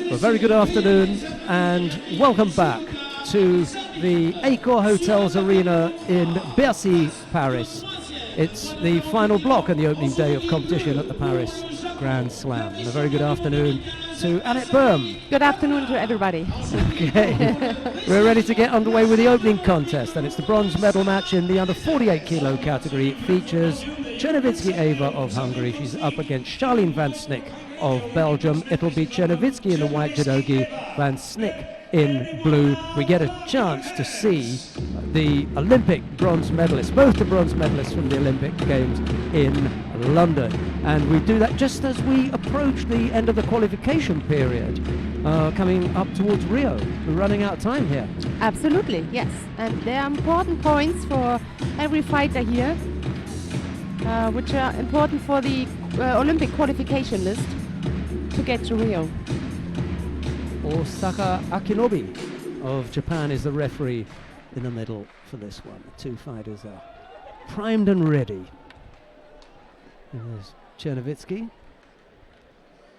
Well, very good afternoon and welcome back to the Accor Hotels Arena in Bercy, Paris. It's the final block and the opening day of competition at the Paris Grand Slam. And a very good afternoon to Annette Berm. Good afternoon to everybody. Okay, we're ready to get underway with the opening contest, and it's the bronze medal match in the under 48 kilo category. It features Czernowicki Eva of Hungary. She's up against Charlene van Snick of Belgium. It'll be Czernowicki in the white judogi, van Snick in blue. We get a chance to see the Olympic bronze medalists, both the bronze medalists from the Olympic Games in London. And we do that just as we approach the end of the qualification period, coming up towards Rio. We're running out of time here. Absolutely, yes. And there are important points for every fighter here, which are important for the Olympic qualification list to get to Rio. Osaka Akinobi of Japan is the referee in the middle for this one. The two fighters are primed and ready. There's Czernowicki,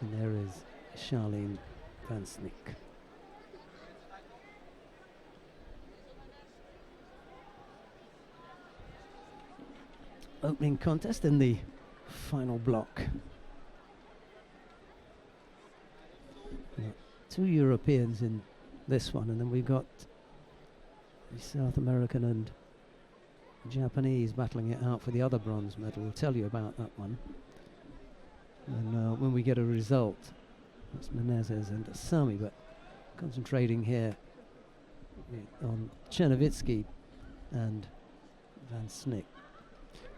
and there is Charlene van Snick. Opening contest in the final block. Two Europeans in this one, and then we've got the South American and Japanese battling it out for the other bronze medal. We'll tell you about that one. And when we get a result, it's Menezes and Asami, but concentrating here on Czernowicki and van Snick.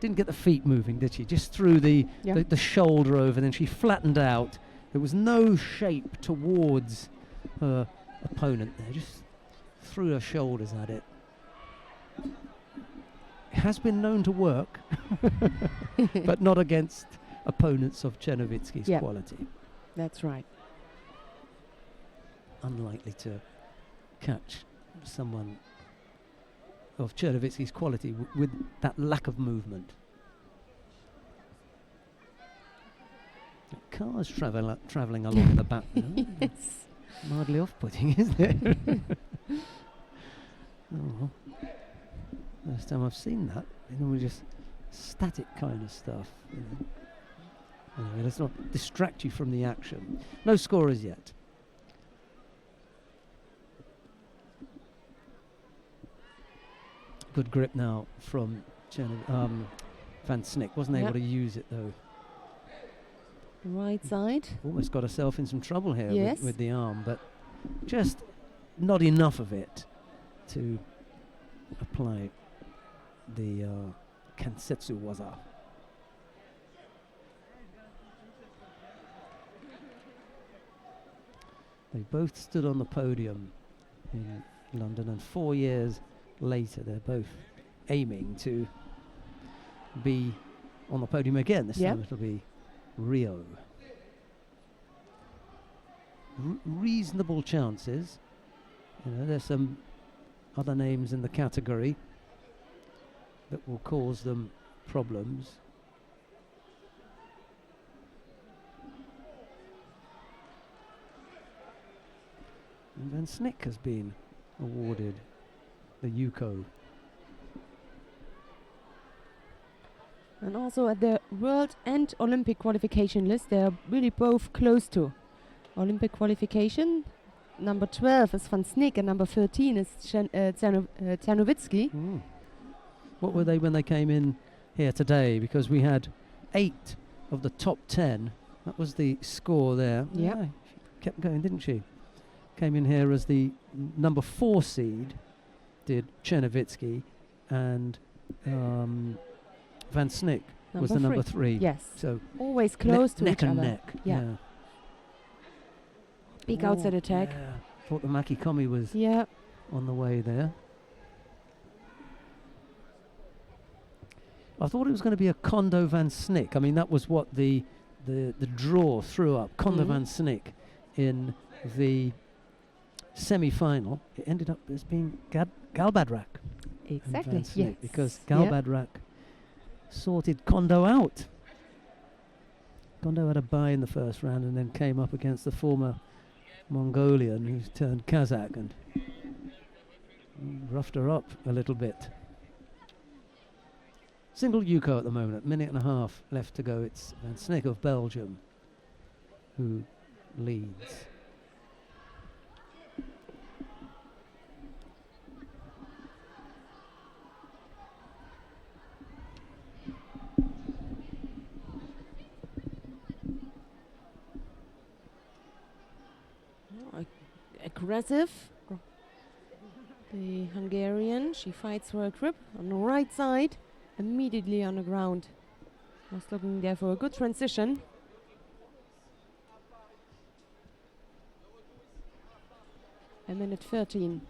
Didn't get the feet moving, did she? Just threw the shoulder over, then she flattened out. There was no shape towards her opponent there, just threw her shoulders at it. It has been known to work, but not against opponents of Czernowicki's quality. That's right. Unlikely to catch someone of Czernowicki's quality with that lack of movement. Cars travelling along the background. Yes. Mildly off-putting, isn't it? Oh, first time I've seen that. We're just static kind of stuff. Anyway, let's not distract you from the action. No scorers yet. Good grip now from van Snick. Wasn't able to use it though. Right side. Almost got herself in some trouble here yes. with the arm, but just not enough of it to apply the Kansetsu waza. They both stood on the podium in London, and 4 years later they're both aiming to be on the podium again. This time it'll be Rio. Reasonable chances. There's some other names in the category that will cause them problems. And van Snick has been awarded the Yuko. And also at the World and Olympic qualification list, they are really both close to Olympic qualification. Number 12 is van Snick and number 13 is Czernowicki. What were they when they came in here today? Because we had 8 of the top 10. That was the score there. Yeah. Kept going, didn't she? Came in here as the number 4 seed, did Czernowicki, and van Snick was the number 3. Yes. So always close to neck each and other. neck. Yeah. Big outside attack. Yeah. Thought the Makikomi was on the way there. I thought it was going to be a Kondo van Snick. I mean, that was what the draw threw up. Kondo van Snick in the semi-final. It ended up as being Galbadrak. Exactly, yes. Because Galbadrak sorted Kondo out. Kondo had a bye in the first round and then came up against the former Mongolian who's turned Kazakh and roughed her up a little bit. Single Yuko at the moment, minute and a half left to go. It's Van Snick of Belgium who leads. Aggressive. The Hungarian, she fights for a grip on the right side, immediately on the ground. Was looking there for a good transition. A minute 13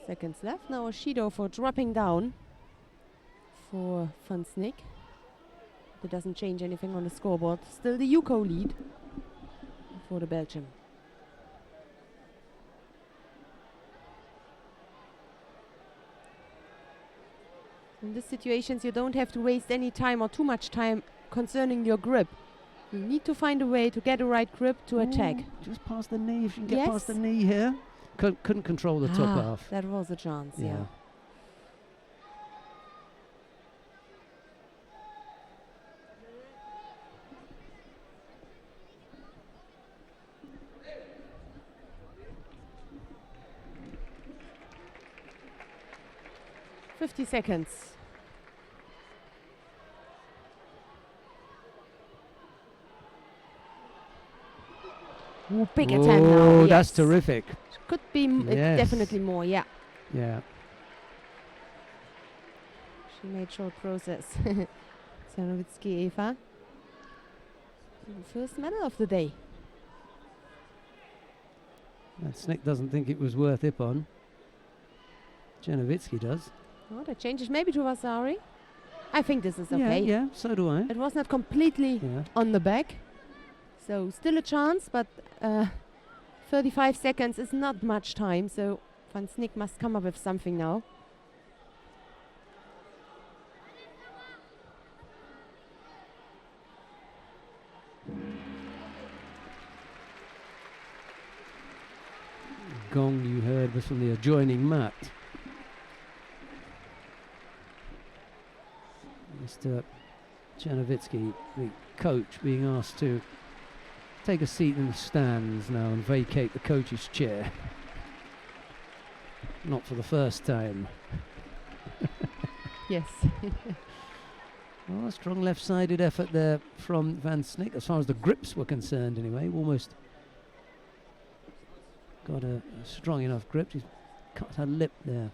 seconds left. Now a Judo for dropping down for Van Snick. That doesn't change anything on the scoreboard. Still the Yuko lead for the Belgium. In these situations, you don't have to waste any time or too much time concerning your grip. You need to find a way to get a right grip to attack. Just past the knee, if you can get past the knee here. Couldn't control the top half. That was a chance, yeah. 50 seconds. Ooh, big attempt now. Oh, Yes. that's terrific. Could be Yes. definitely more, yeah. Yeah. She made short process. Czernovitsky Eva. First medal of the day. And Snick doesn't think it was worth Ippon. Czernovitsky does. Oh, that changes maybe to Vasari. I think this is Yeah, okay. yeah, so do I. It was not completely Yeah. on the back. So still a chance, but 35 seconds is not much time. So Van Snick must come up with something now. Gong you heard was from the adjoining mat. Mr. Czernovitsky, the coach, being asked to take a seat in the stands now and vacate the coach's chair. Not for the first time. Yes. Well, a strong left-sided effort there from Van Snick, as far as the grips were concerned anyway. Almost got a strong enough grip. She's cut her lip there.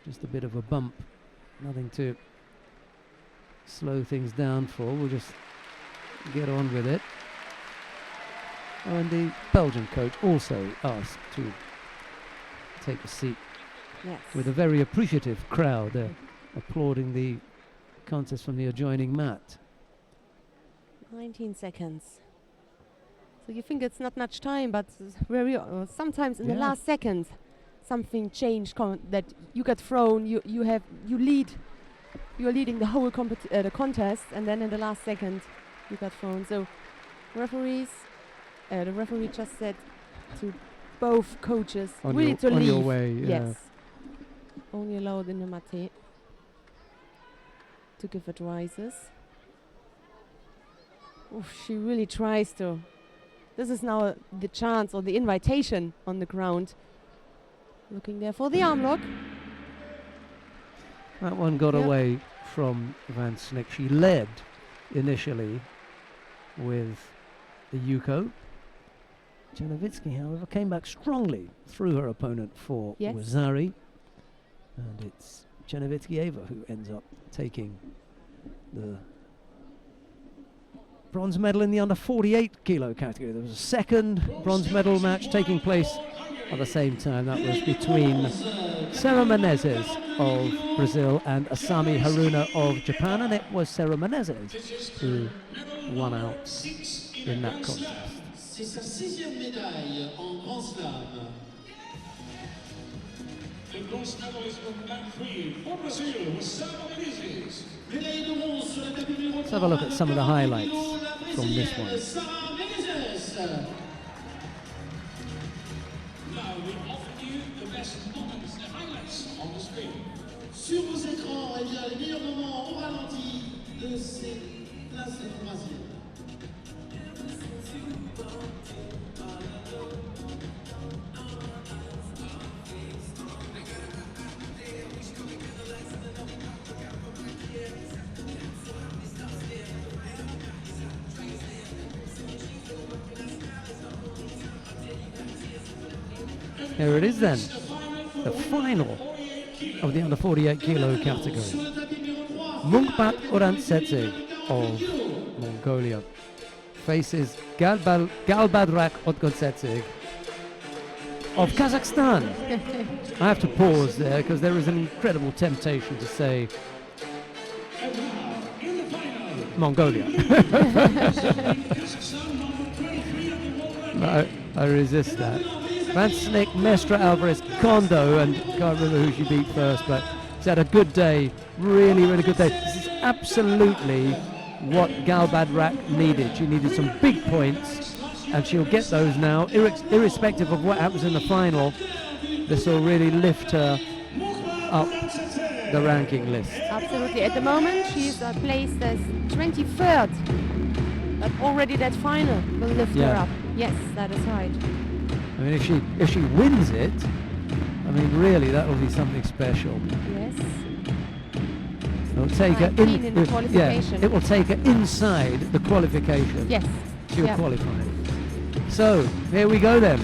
Just a bit of a bump. Nothing to slow things down for. We'll just get on with it. Oh, and the Belgian coach also asked to take a seat, Yes. with a very appreciative crowd applauding the contest from the adjoining mat. 19 seconds. So you think it's not much time, but very sometimes in the Yeah. last second something changed that you got thrown. You lead. You're leading the whole the contest, and then in the last second you got thrown. So the referee just said to both coaches On really your- to on leave. your way, yeah. Yes. Only allowed in the mate to give advices. Oof, she really tries to. This is now the chance or the invitation on the ground. Looking there for the arm lock. That one got Yep. away from Van Snick. She led initially with the Yuko. Czernovitsky, however, came back strongly through her opponent for Yes. Wazari. And it's Czernovitsky Eva who ends up taking the bronze medal in the under 48 kilo category. There was a second bronze medal match taking place at the same time. That was between Sarah Menezes of Brazil and Asami Haruna of Japan, and it was Sarah Menezes who won out in that contest. C'est sa 6e médaille en Grand Slam. bronze medalist from band 3 for Brazil was Sam Menezes. Let's have a look at some of the highlights from this one. Now we offer you the best moments, the highlights on the screen. Sur vos écrans, eh bien, les meilleurs moments au ralenti de ces places de troisième. Here it is then, the final of the under 48 kilo category. Munkbat Urantsetsig of Mongolia faces Galbadrak Otgotsetsig of Kazakhstan. I have to pause there because there is an incredible temptation to say And now, in the final, Mongolia. Kazakhstan number 23 of the world ranking. I resist that. Van Snick, Mestra Alvarez, Kondo, and can't remember who she beat first, but she's had a good day, really, really good day. This is absolutely what Galbadrak needed. She needed some big points, and she'll get those now, irrespective of what happens in the final. This will really lift her up the ranking list. Absolutely. At the moment, she's placed as 23rd. But already that final will lift her Yeah. up. Yes, that is right. I mean, if she wins it, I mean, really, that will be something special. Yes. It'll take her 19 in the qualification. it will take her inside the qualification. Yes. She'll Yeah. qualify. So, here we go then.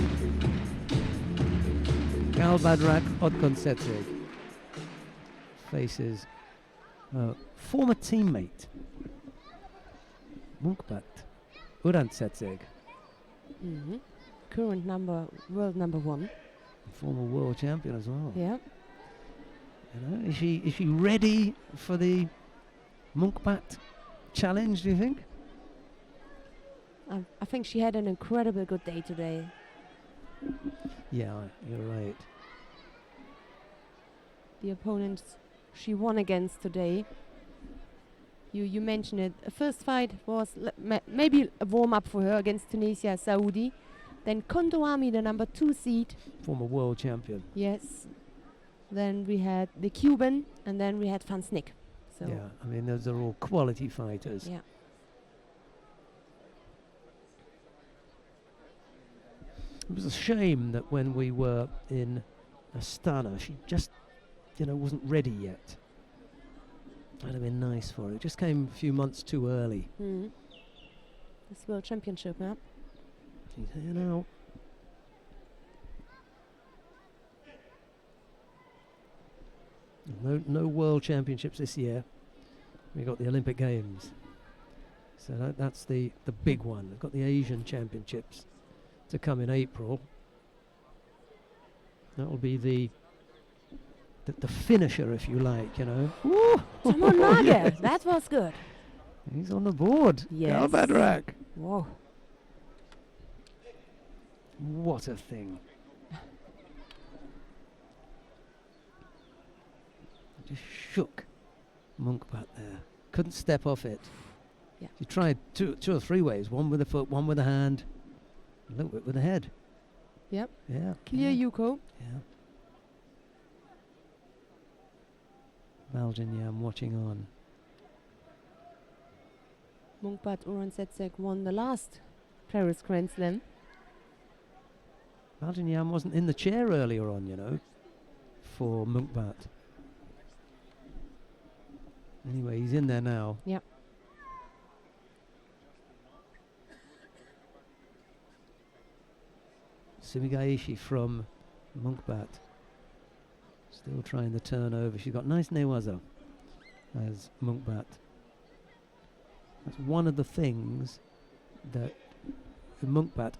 Galbadrak Otgotsetsig faces former teammate Munkbat Urantsetsig, Mhm. Current world number 1. former world champion as well. Yeah. You know, is she ready for the Munkbat challenge, do you think? I think she had an incredible good day today. Yeah, you're right. The opponents she won against today. You mentioned it. The first fight was maybe a warm-up for her against Tunisia, Saudi. Then Kondoami, the number 2 seed. Former world champion. Yes. Then we had the Cuban, and then we had Van Snick. So Yeah, I mean, those are all quality fighters. yeah. It was a shame that when we were in Astana, she just, wasn't ready yet. That'd have been nice for her. It just came a few months too early. Mm. This World Championship, yeah. She's here now. No World Championships this year. We got the Olympic Games. So that's the big one. We've got the Asian Championships to come in April. That will be the finisher, if you like, Woo! Simon Nage, that was good. He's on the board. Yes. Galbadrak. Whoa. What a thing. Just shook Munkbat there. Couldn't step off it. Yeah. She tried two or three ways. One with the foot, one with the hand, a little bit with the head. Yep. Yeah. Clear Yuko. Yeah. Valjinyam watching on. Munkbat Urantsetsig won the last Paris Grand Slam. Valjinyam wasn't in the chair earlier on, for Munkbat. Anyway, he's in there now. Yep. Sumigaishi from Munkbat. Still trying the turnover. She's got nice newaza as Munkbat. That's one of the things that Munkbat,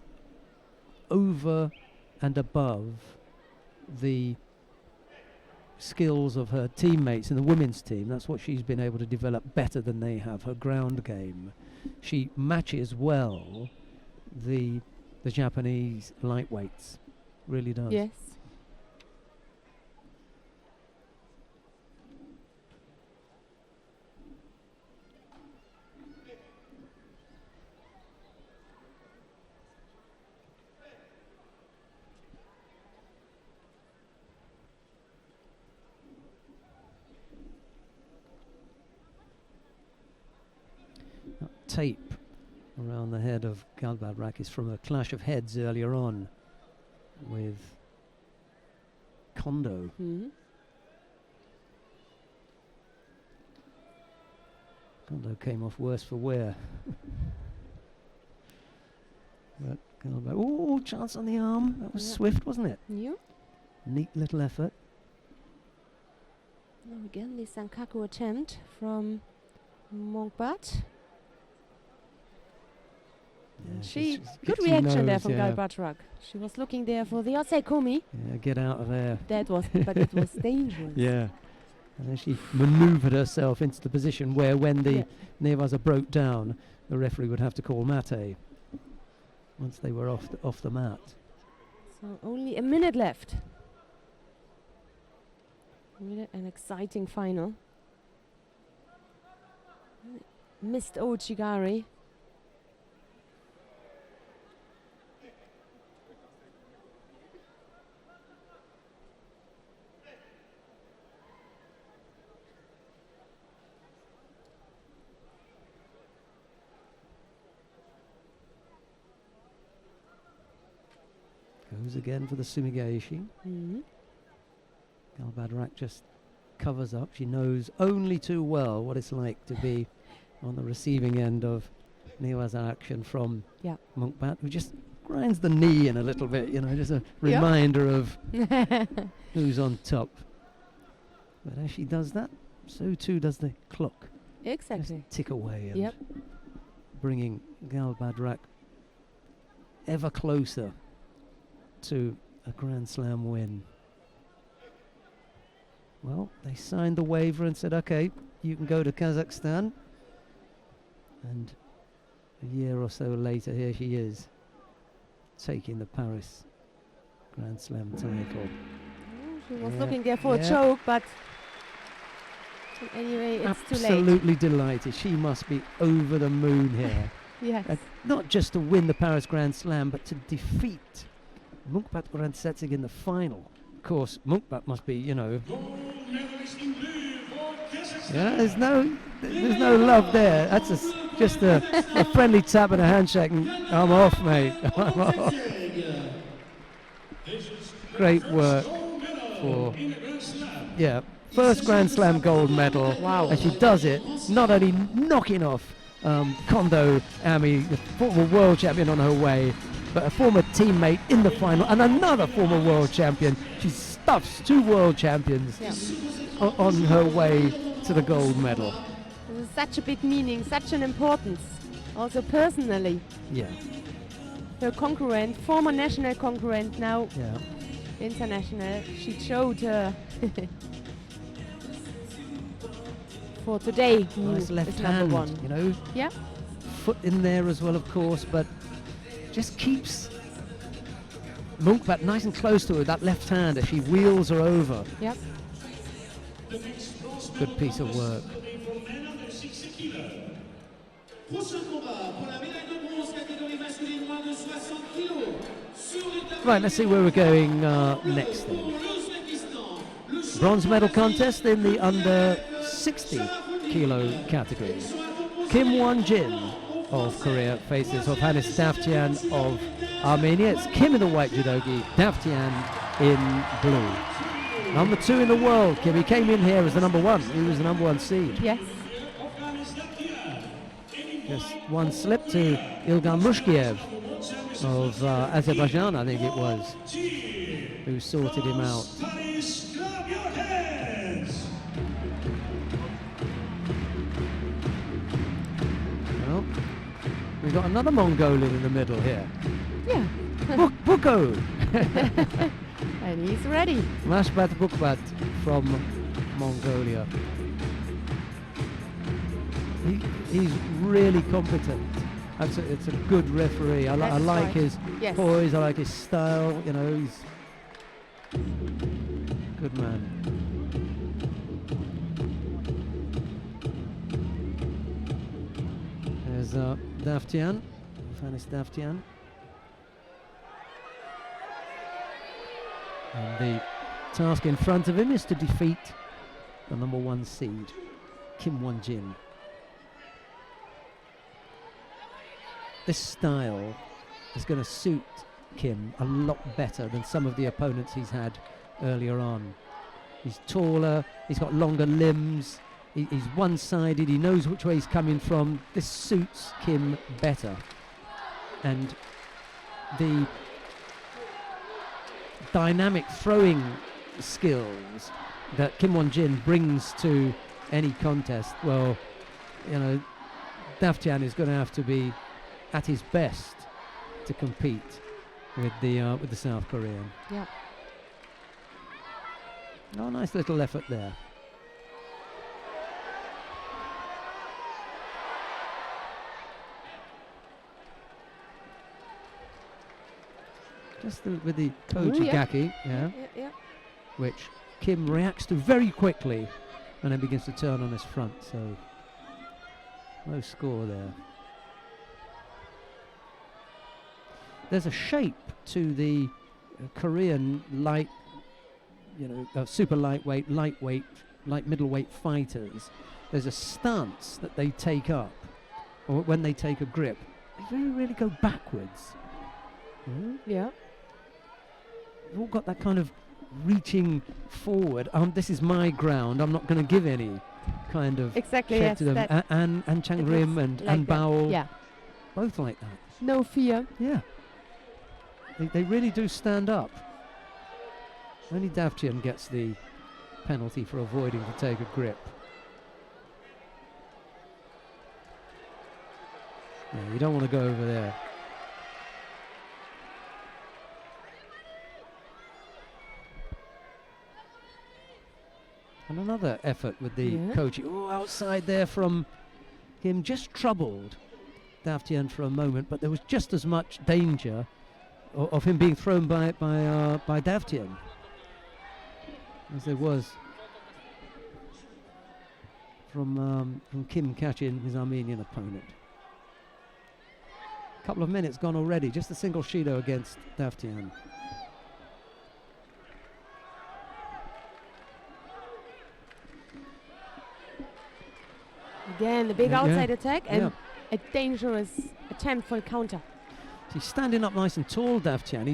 over and above the skills of her teammates in the women's team, that's what she's been able to develop better than they have, her ground game. She matches well the Japanese lightweights, really does. Yes. tape around the head of Galbadrak is from a clash of heads earlier on with Kondo. Mhm. Kondo came off worse for wear. But Galbadrak, oh, chance on the arm. That was Yeah. swift, wasn't it? Yeah. Neat little effort. Now again, the Sankaku attempt from Monkbat. Yeah, She she's- good she reaction there knows, from yeah. Galbadrak. She was looking there for the outside komi. Yeah, get out of there. That was, but it was dangerous. Yeah. And then she manoeuvred herself into the position where when the Yeah. Nevaza broke down, the referee would have to call mate once they were off the mat. So only a minute left. Really an exciting final. Missed Ochigari. Goes again for the Sumigaishi. Mhm. Galbadrak just covers up. She knows only too well what it's like to be on the receiving end of Nevaza action from Yeah. Monkbat, who just grinds the knee in a little bit, just a Yeah. reminder of who's on top. But as she does that, so too does the clock. Exactly. Just tick away and Yep. bringing Galbadrak ever closer to a Grand Slam win. Well, they signed the waiver and said, okay, you can go to Kazakhstan. And a year or so later, here she is, taking the Paris Grand Slam title. She was Yeah. looking there for Yeah. a choke, but anyway, it's too late. Absolutely delighted. She must be over the moon here. Yes. Not just to win the Paris Grand Slam, but to defeat Monkbat Orantsetsig in the final. Of course, Monkbat must be, Gold medalist in blue for Kazakhstan. yeah, there's no love there. That's just a friendly tap and a handshake and I'm off, mate. I'm off. This is Great her work first gold medal for, in the Grand Slam. yeah, first Grand Slam gold medal. Wow. And she does it, not only knocking off Kondo Ami, the former world champion, on her way, but a former teammate in the final and another former world champion. She stuffs two world champions Yeah. on her way to the gold medal. This is such a big meaning, such an importance. Also personally, Yeah, her concurrent, former national concurrent, now yeah. international. She showed for today who Nice left is number hand, one. Yeah. Foot in there as well, of course, but just keeps Monkbat nice and close to her, that left hand, as she wheels her over. Yep. The next bronze Good medal piece of work. will be for men under 60 kilos. Prochain combat pour la médaille de bronze catégorie masculine moins de 60 kilos. Sur le tapis Right, let's see where we're going next then. pour l'Ouzbékistan, le Bronze medal contest in the under 60 kilo category. Kim Won-jin of Korea faces Hovhannes Davtyan of Armenia. It's Kim in the white judogi, Davtyan in blue. Number 2 in the world, Kim. He came in here as the number 1. He was the number 1 seed. Yes. Just one slip to Ilgan Mushkiev of Azerbaijan, I think it was, who sorted him out. Buddies, clap your hands. Well, we've got another Mongolian in the middle here. Yeah. Buko! And he's ready. Mashbat Bukbat from Mongolia. He's really competent. It's a good referee. I That's like right. his Yes. poise, I like his style, he's good man. There's Davtyan, Hovhannes Davtyan. And the task in front of him is to defeat the number 1 seed, Kim Won-jin. this style is going to suit Kim a lot better than some of the opponents he's had earlier on. He's taller, he's got longer limbs, he's one-sided, he knows which way he's coming from. This suits Kim better. And the dynamic throwing skills that Kim Won-jin brings to any contest, well, you know, Davtyan is going to have to be at his best to compete with the South Korean. Yeah. Oh, nice little effort there. Just with the Koji Gaki, Yeah. which Kim reacts to very quickly and then begins to turn on his front, so no score there. There's a shape to the Korean light, super lightweight, light middleweight fighters. There's a stance that they take up, or when they take a grip, they very rarely go backwards. Yeah. They've all got that kind of reaching forward. This is my ground. I'm not going to give any kind of Exactly. shape Yes. to them. And Chang Rim and like Bao, yeah. both like that. No fear. Yeah. They really do stand up. Only Davtyan gets the penalty for avoiding to take a grip. Yeah, you don't want to go over there. And another effort with the Koji. Oh, outside there from him, just troubled Davtyan for a moment, but there was just as much danger of him being thrown by Davtyan as there was from Kim catching his Armenian opponent. A couple of minutes gone already, just a single Shido against Davtyan. Again, the big outside attack and a dangerous attempt for a counter. He's standing up nice and tall, Davtyan.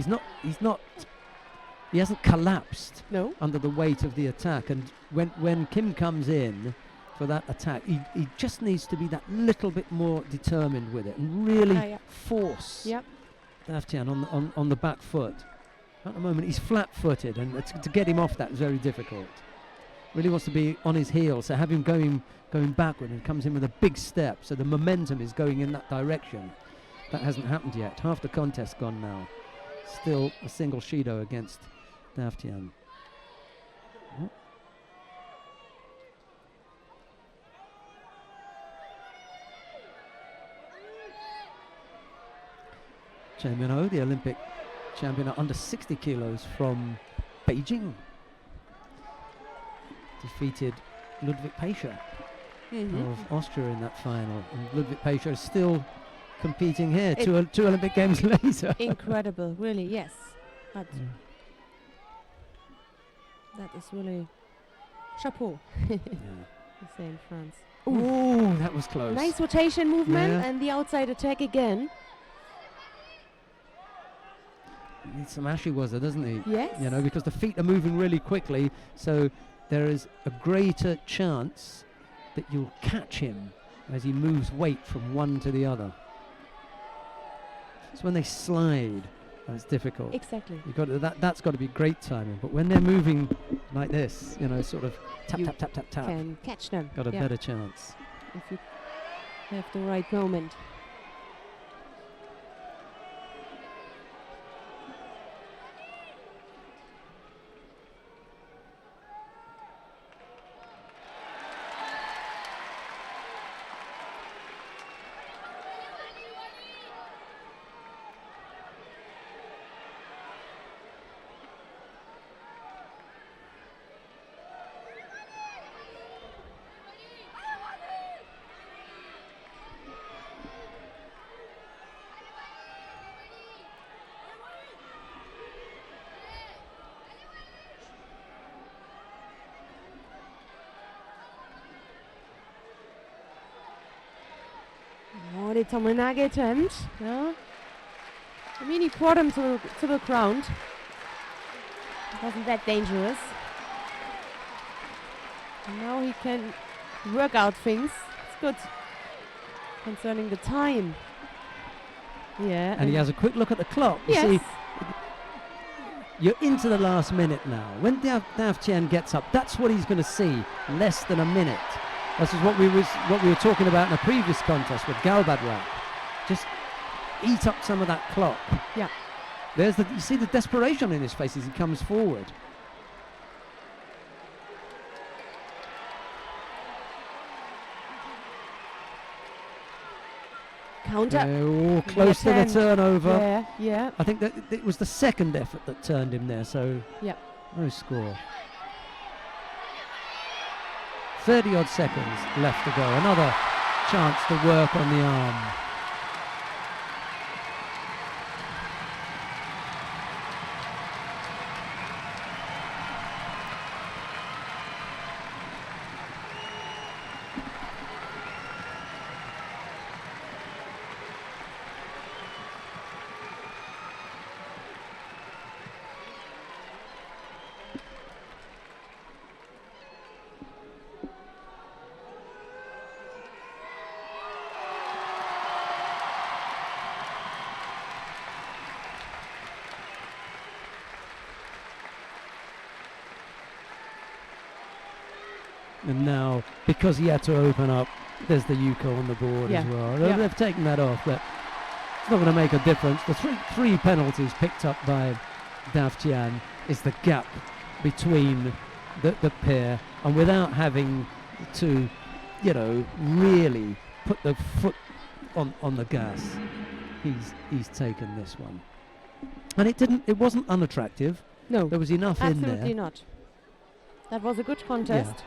He hasn't collapsed under the weight of the attack. And when Kim comes in for that attack, he just needs to be that little bit more determined with it and really force Davtyan on the back foot. At the moment, he's flat-footed, and to get him off that is very difficult. Really wants to be on his heels, so have him going backward, and comes in with a big step, so the momentum is going in that direction. That hasn't happened yet. Half the contest gone now. Still a single Shido against Davtyan. Chen Minho, the Olympic champion at under 60 kilos from Beijing, defeated Ludwig Peischer of Austria in that final. And Ludwig Peischer is still competing here, two Olympic Games later. Incredible, really, yes. That is really chapeau, they say in France. Oh, that was close. Nice rotation movement and the outside attack again. He needs some ashiwaza, doesn't he? Yes. You know, because the feet are moving really quickly, so there is a greater chance that you'll catch him as he moves weight from one to the other. It's when they slide that's difficult. Exactly. You've got to, that's got to be great timing. But when they're moving like this, you know, sort of tap, You tap, tap, tap, tap, can catch them. got a better chance. If you have the right moment. Oli Tominage attempt. Yeah. I mean, he brought him to the ground. It wasn't that dangerous. And now he can work out things. It's good. Concerning the time. Yeah. And he has a quick look at the clock. You Yes. see, you're into the last minute now. When Dav Tien gets up, that's what he's going to see. Less than a minute. This is what we were talking about in a previous contest with Galbadrak. Just eat up some of that clock. Yeah. You see the desperation in his face as he comes forward. Counter. Close to the Attempt. turnover. Yeah, yeah. I think that it was the second effort that turned him there, so Yeah. no score. 30 odd seconds left to go. Another chance to work on the arm. And now, because he had to open up, there's the Yuko on the board as well. Yeah. They've taken that off, but it's not going to make a difference. The three penalties picked up by Dav Tien is the gap between the pair, and without having to, really put the foot on the gas, he's taken this one. And it wasn't unattractive. No. There was enough in there. Absolutely not. That was a good contest.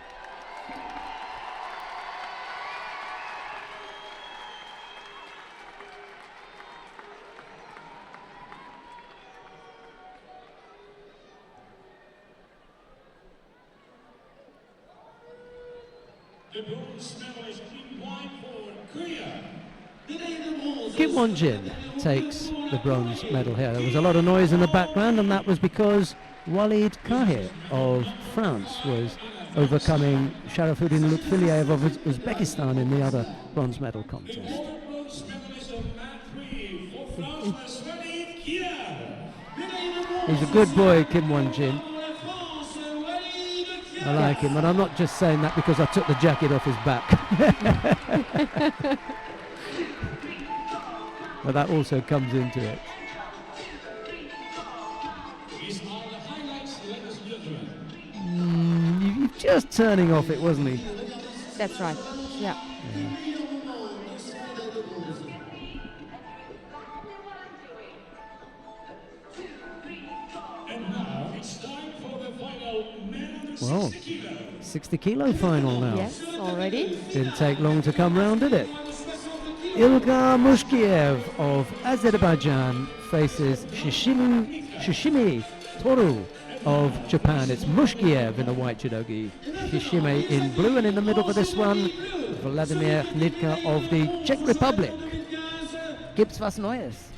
The bronze medalist in white for Korea. Kim Won-jin takes the bronze medal here. There was a lot of noise in the background, and that was because Walid Kahir of France was overcoming Sharafuddin Lutfiliev of Uzbekistan in the other bronze medal contest. Bronze medalist of mat 3 for France was Walid Kahir. He's a good boy, Kim Won-jin. I like him, and I'm not just saying that because I took the jacket off his back. But that also comes into it. These are the highlights, ladies and gentlemen. He was just turning off it, wasn't he? That's right. Yeah. And now it's time for the final men under Well, 60 kilo. 60 kilo final now. Yes, already. Didn't take long to come round, did it? Ilgar Mushkiev of Azerbaijan faces Shishimi Toru of Japan. It's Mushkiev in the white judogi, Shishimi in blue, and in the middle for this one, Vladimir Nidka of the Czech Republic. Gibt's was Neues?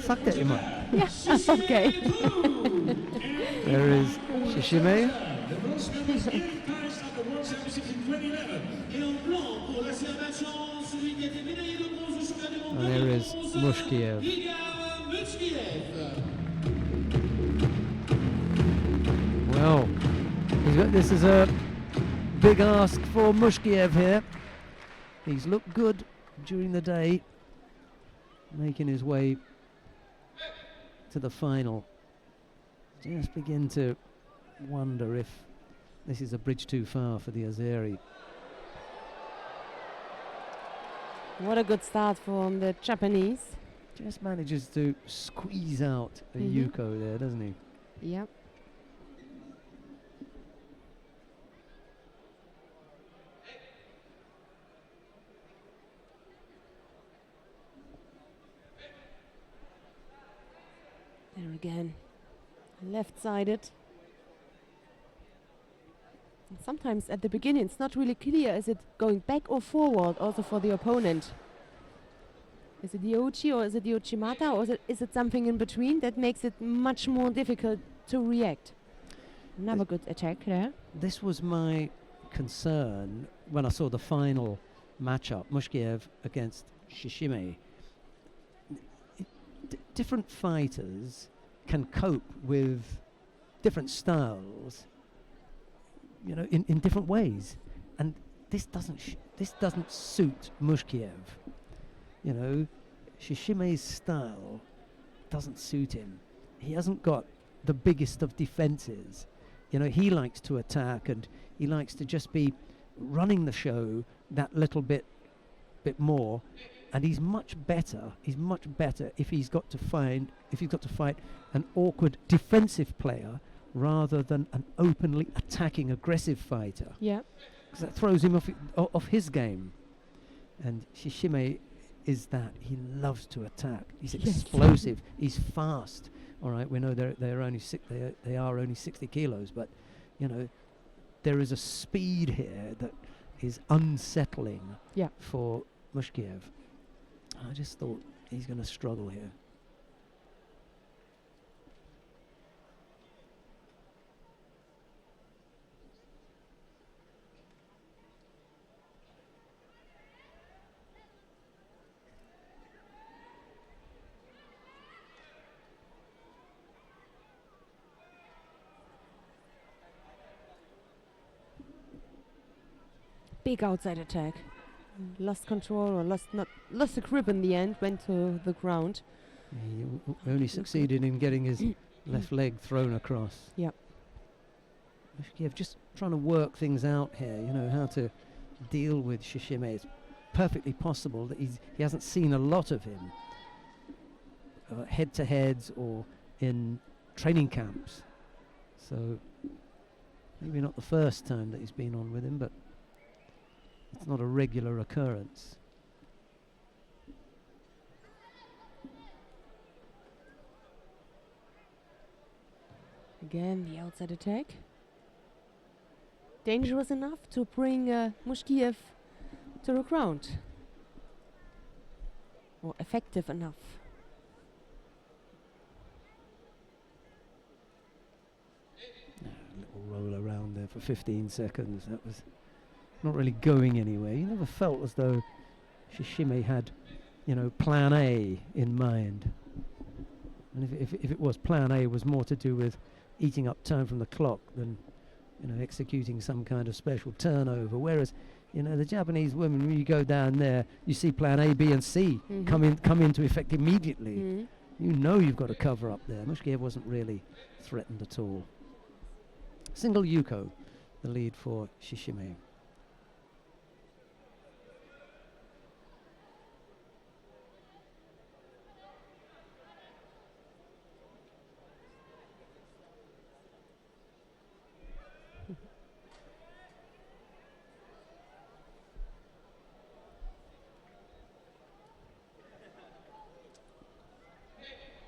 Sagt er immer. Yeah, okay. There is Shishimi. The bronze medalist in Paris at the World Championships in 2011. And there is Mushkiev. Well, this is a big ask for Mushkiev here. He's looked good during the day, making his way to the final. Just begin to wonder if this is a bridge too far for the Azeri. What a good start from the Japanese. Just manages to squeeze out a Mhm. Yuko there, doesn't he? Yep. There again. Left-sided. Sometimes at the beginning it's not really clear, is it going back or forward also for the opponent? Is it the Uchi or is it the Uchimata, or is it something in between that makes it much more difficult to react? Another good attack there. This was my concern when I saw the final matchup, Mushkiev against Shishime. Different fighters can cope with different styles, you know, in different ways, and this doesn't suit Mushkiev. You know, Shishime's style doesn't suit him. He hasn't got the biggest of defenses. You know, he likes to attack and he likes to just be running the show that little bit more, and he's much better if he's got to fight an awkward defensive player rather than an openly attacking aggressive fighter. Yeah. Because that throws him off his game. And Shishime is that. He loves to attack. He's explosive. He's fast. All right, we know they are only 60 kilos, but you know, there is a speed here that is unsettling for Mushkiev. I just thought he's going to struggle here. Big outside attack. Lost control or lost the grip in the end, went to the ground. He only succeeded in getting his left leg thrown across. Yep. Mushkiev just trying to work things out here, you know, how to deal with Shishime. It's perfectly possible that he hasn't seen a lot of him head-to-heads or in training camps. So maybe not the first time that he's been on with him, but it's not a regular occurrence. Again, the outside attack. Dangerous enough to bring Mushkiev to the ground. Or effective enough. A little roll around there for 15 seconds. That was not really going anywhere. You never felt as though Shishime had, you know, plan A in mind. And if it was, plan A was more to do with eating up time from the clock than, you know, executing some kind of special turnover. Whereas, you know, the Japanese women, when you go down there, you see plan A, B and C come into effect immediately. You know you've got to cover up there. Mushkiev wasn't really threatened at all. Single Yuko, the lead for Shishime.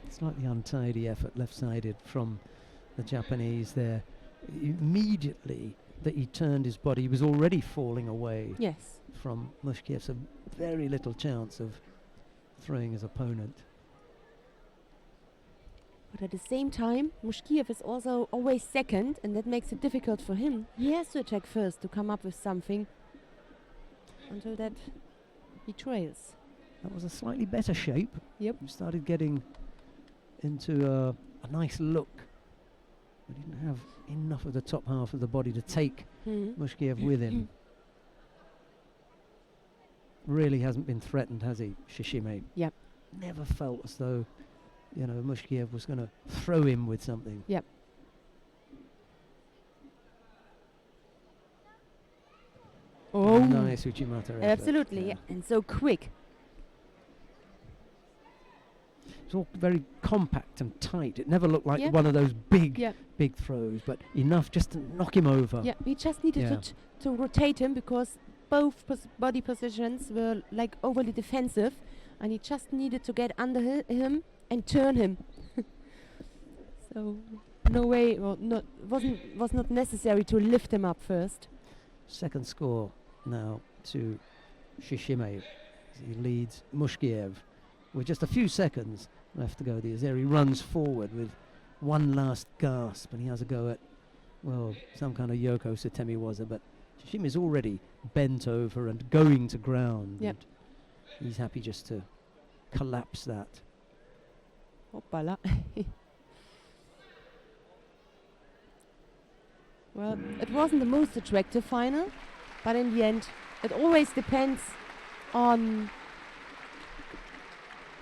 Slightly untidy effort left-sided from the Japanese there. Immediately that he turned his body, he was already falling away from Mushkiev, so very little chance of throwing his opponent. But at the same time, Mushkiev is also always second, and that makes it difficult for him. He has to attack first to come up with something until that he trails. That was a slightly better shape. Yep. He started getting into a nice look. He didn't have enough of the top half of the body to take Mushkiev with him. Really hasn't been threatened, has he, Shishime? Yep. Never felt as though, you know, Mushkiev was going to throw him with something. Yep. Oh, nice Uchimata effort. Absolutely, yeah. And so quick. It's all very compact and tight. It never looked like one of those big throws, but enough just to knock him over. Yeah, we just needed to rotate him because both body positions were like overly defensive, and he just needed to get under him and turn him. So no way, or was not necessary to lift him up first. Second score now to Shishime. He leads Mushkiev with just a few seconds left to go. The Azeri runs forward with one last gasp, and he has a go at, well, some kind of Yoko Satemiwaza, but Shishime is already bent over and going to ground. Yep. And he's happy just to collapse that. Hoppala. Well, it wasn't the most attractive final, but in the end, it always depends on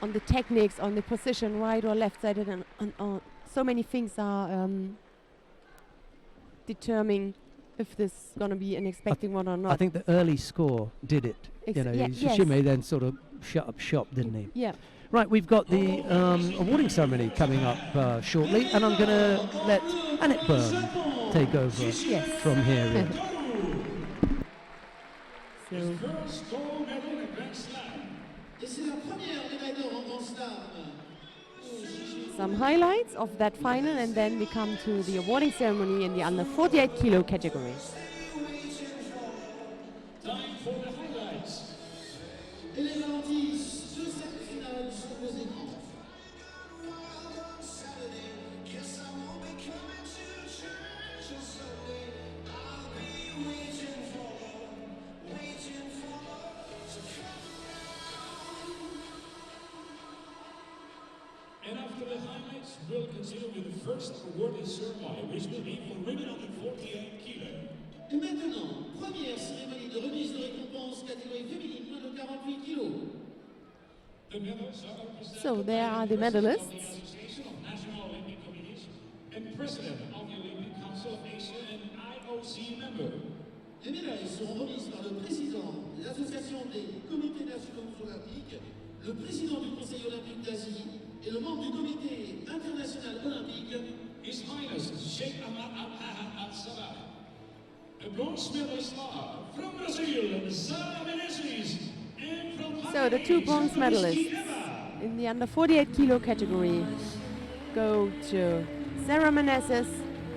the techniques, on the position, right or left-sided, and so many things are determining if this is going to be an expecting one or not. I think the early score did it. Shishime then sort of shut up shop, didn't he? Yeah. Right, we've got the awarding ceremony coming up shortly, and I'm going to let Annette Byrne take over from here. So First gold medal in Grand Slam. Et c'est la première médaille d'or en Grand Slam. some highlights of that final, and then we come to the awarding ceremony in the under 48 kilo category. Time for the highlights. Et les ralentis de cette finale sur vos écrans. And after the highlights, we'll continue with the first awarding ceremony, which will be for women under 48 kilos. Et maintenant, première cérémonie de remise de récompense catégorie féminine moins de 48 kilos. The medals are presented So there by are the the President medalists. of the Association of National Olympic Committees and President of the Olympic Council of Asia and IOC member. Les médailles seront remises par le président de l'Association des comités nationaux olympiques, le président du Conseil olympique d'Asie et le membre du comité international olympique. His Highness Sheikh Ahmad Al-Ahad Al-Sabah. A bronze medalist are from Brazil, Sara Menezes, and from So the two Hungary, bronze Sara medalists Eva. in the under 48 kilo category go to Sarah Menezes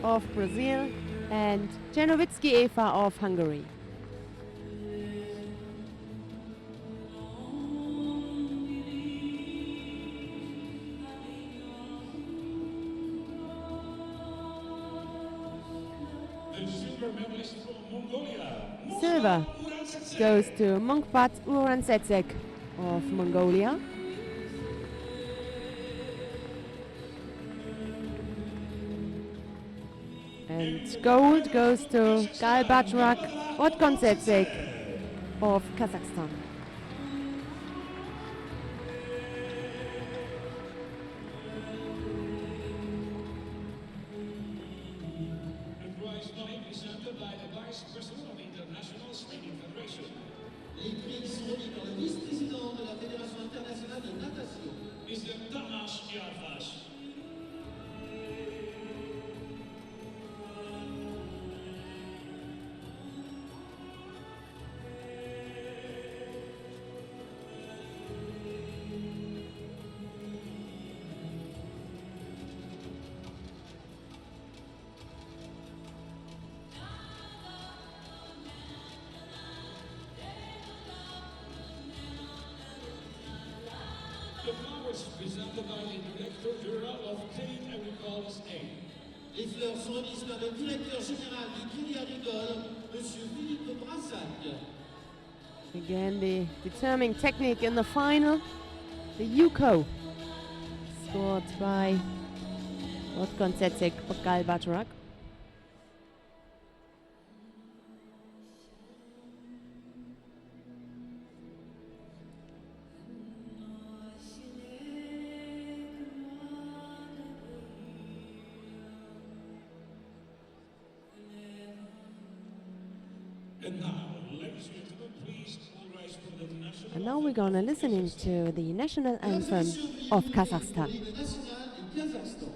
of Brazil and Janowicki Eva of Hungary. The silver medalist from Mongolia, Silver Uransatsek. goes to Mongpat Uransetsek of Mongolia. And gold goes to Galbatrak Otkontsetsek of Kazakhstan. The prize money presented by the Vice President of the International Swimming Federation. Les prix sont remis par le vice-président de la Fédération internationale de natation. Mr. Tamas Yarfas. The flowers presented by the Director General of Credit Agricole's Aid. Les fleurs sont remises par le directeur général du Crédit Agricole, M. Philippe Brassac. Again, the determining technique in the final, the Yuko, scored by Otkontsetsek of Galbatrak. And now, ladies and gentlemen, please all rise for the national. And now we're gonna listen into the national anthem of Kazakhstan. L'hymne national du Kazakhstan.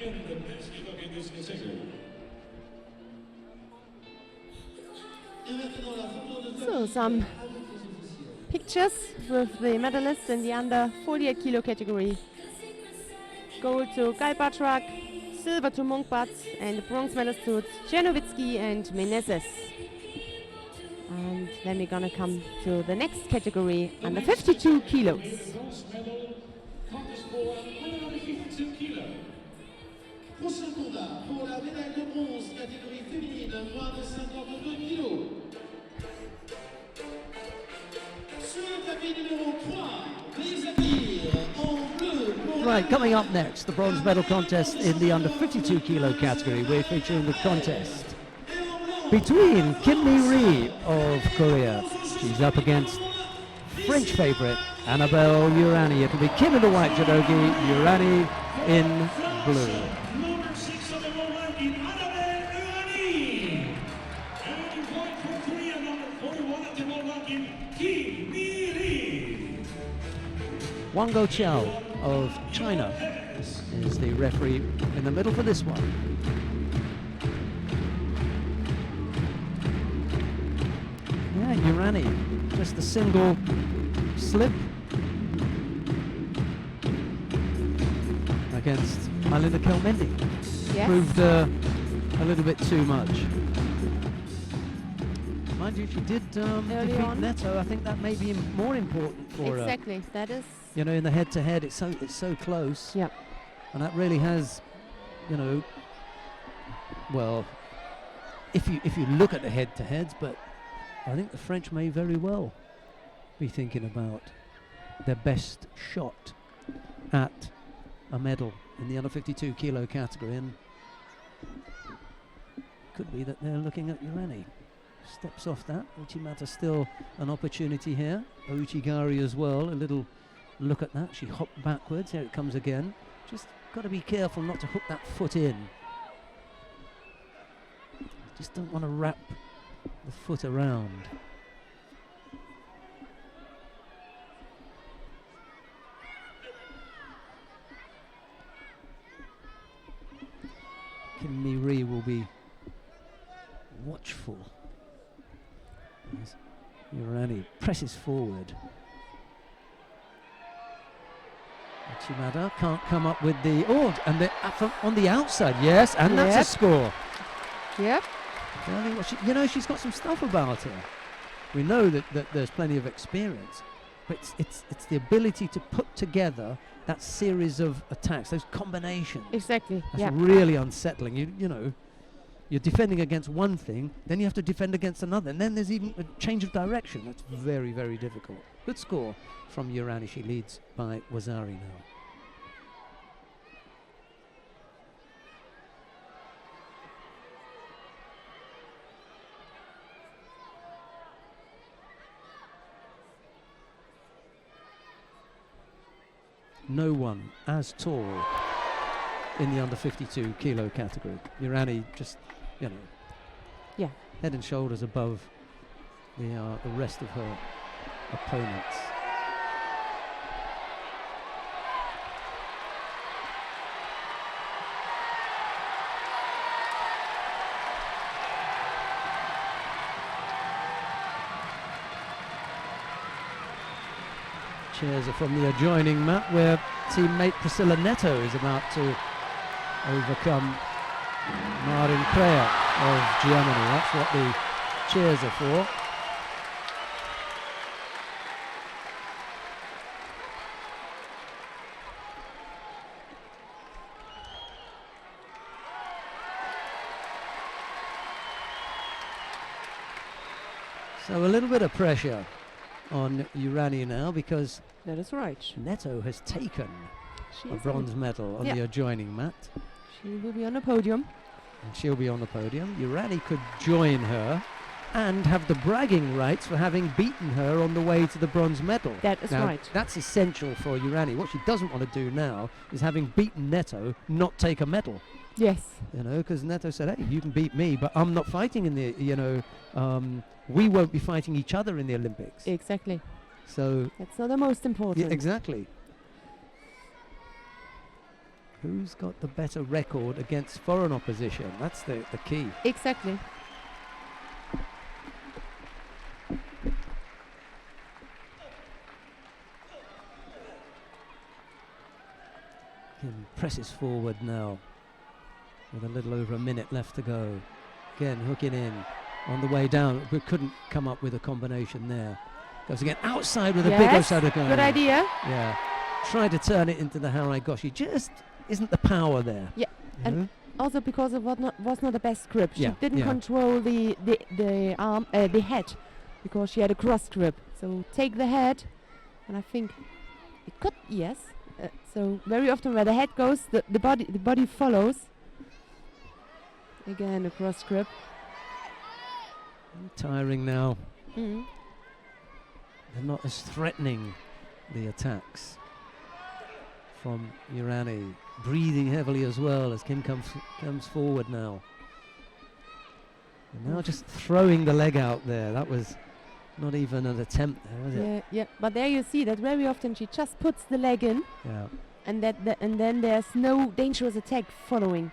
in the best époque in this category. Et maintenant la photo de So, famille some avec les officiels. pictures with the medalists in the under 48 kilo category. Gold to Guy Bartrak, silver to Monkbat, and the bronze medals to Czernowitzki and Menezes. And then we're gonna come to the next category, under 52 kilos. The bronze medal contest for 152 kilos. Prochain combat pour la médaille de bronze catégorie féminine moins de 52 kilos. Sur le tapis numéro 3, les Aguirre en bleu pour Right, coming up next, the bronze medal contest in the under 52 kilo category. We're featuring the contest between Kim Mi-ri of Korea. She's up against French favourite Annabelle Urani. It'll be Kim in the white judogi, Urani in blue. Number 6 on the world ranking, Annabelle Urani. And point for Korea, number 41 on the world ranking, Kim Mi-ri. Wang Go-chiao of China is the referee in the middle for this one. Yeah, Urani, just a single slip against Alinda Kelmendi. Yes. Proved a little bit too much. Mind you, she did Early defeat on. Neto. I think that may be more important for her. Exactly, that is. You know, in the head-to-head, it's so close. Yep. And that really has, you know, well, if you look at the head-to-heads, but I think the French may very well be thinking about their best shot at a medal in the under 52 kilo category, and could be that they're looking at Urani. Steps off that. Uchimata still an opportunity here. Ouchigari as well, a little look at that. She hopped backwards. Here it comes again. Just got to be careful not to hook that foot in. Just don't want to wrap the foot around. Kim Mi-ri will be watchful as Urani presses forward. Uchimata can't come up with the and the from on the outside, yes, and that's a score. Yep. Well, you know, she's got some stuff about her. We know that there's plenty of experience, but it's the ability to put together that series of attacks, those combinations. Exactly. That's Yeah. really unsettling. You know, you're defending against one thing, then you have to defend against another, and then there's even a change of direction. That's very, very difficult. Good score from Urani. She leads by Wazari now. No one as tall in the under 52 kilo category. Urani just, you know, Yeah. head and shoulders above the rest of her opponents. Cheers are from the adjoining mat where teammate Priscilla Neto is about to overcome Marin Krea of Germany. That's what the cheers are for. So a little bit of pressure on Urani now because That is right. Neto has taken She a is bronze medal on Yeah. the adjoining mat, She will be on the podium. and she'll be on the podium. Urani could join her and have the bragging rights for having beaten her on the way to the bronze medal. That is Now, right. that's essential for Urani. What she doesn't want to do now is, having beaten Neto, not take a medal. Yes. You know, because Neto said, hey, you can beat me, but I'm not fighting in the, you know, we won't be fighting each other in the Olympics. Exactly. So, That's not the most important. yeah, exactly. Who's got the better record against foreign opposition? That's the key. Exactly. Kim presses forward now with a little over a minute left to go. Again, hooking in on the way down, but couldn't come up with a combination there. Goes again outside with a big Yes, Osada. good idea. Yeah. Tried to turn it into the Haraigoshi. Just isn't the power there. Yeah, You and know? Also because it was not the best grip. She Yeah, didn't yeah. control the arm, the head, because she had a cross grip. So take the head, and I think it could, yes. So very often where the head goes, the body follows. Again, a cross grip. Tiring now. Mm. They're not as threatening, the attacks from Urani. Breathing heavily as well as Kim comes forward now. And now just throwing the leg out there. That was not even an attempt there, was it? Yeah, yeah. But there you see that very often she just puts the leg in, Yeah. and and then there's no dangerous attack following.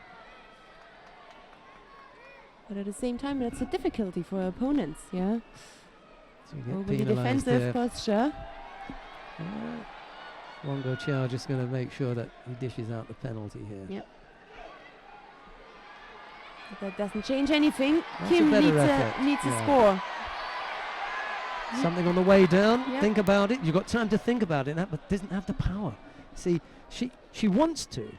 But at the same time, that's a difficulty for opponents. Yeah. So you get Overly penalised defensive there. posture. Wongo Chow just going to make sure that he dishes out the penalty here. Yep. But that doesn't change anything. That's a Kim better needs effort. needs a Yeah. score. Something on the way down. Yep. Think about it. You've got time to think about it, but doesn't have the power. See, she wants to.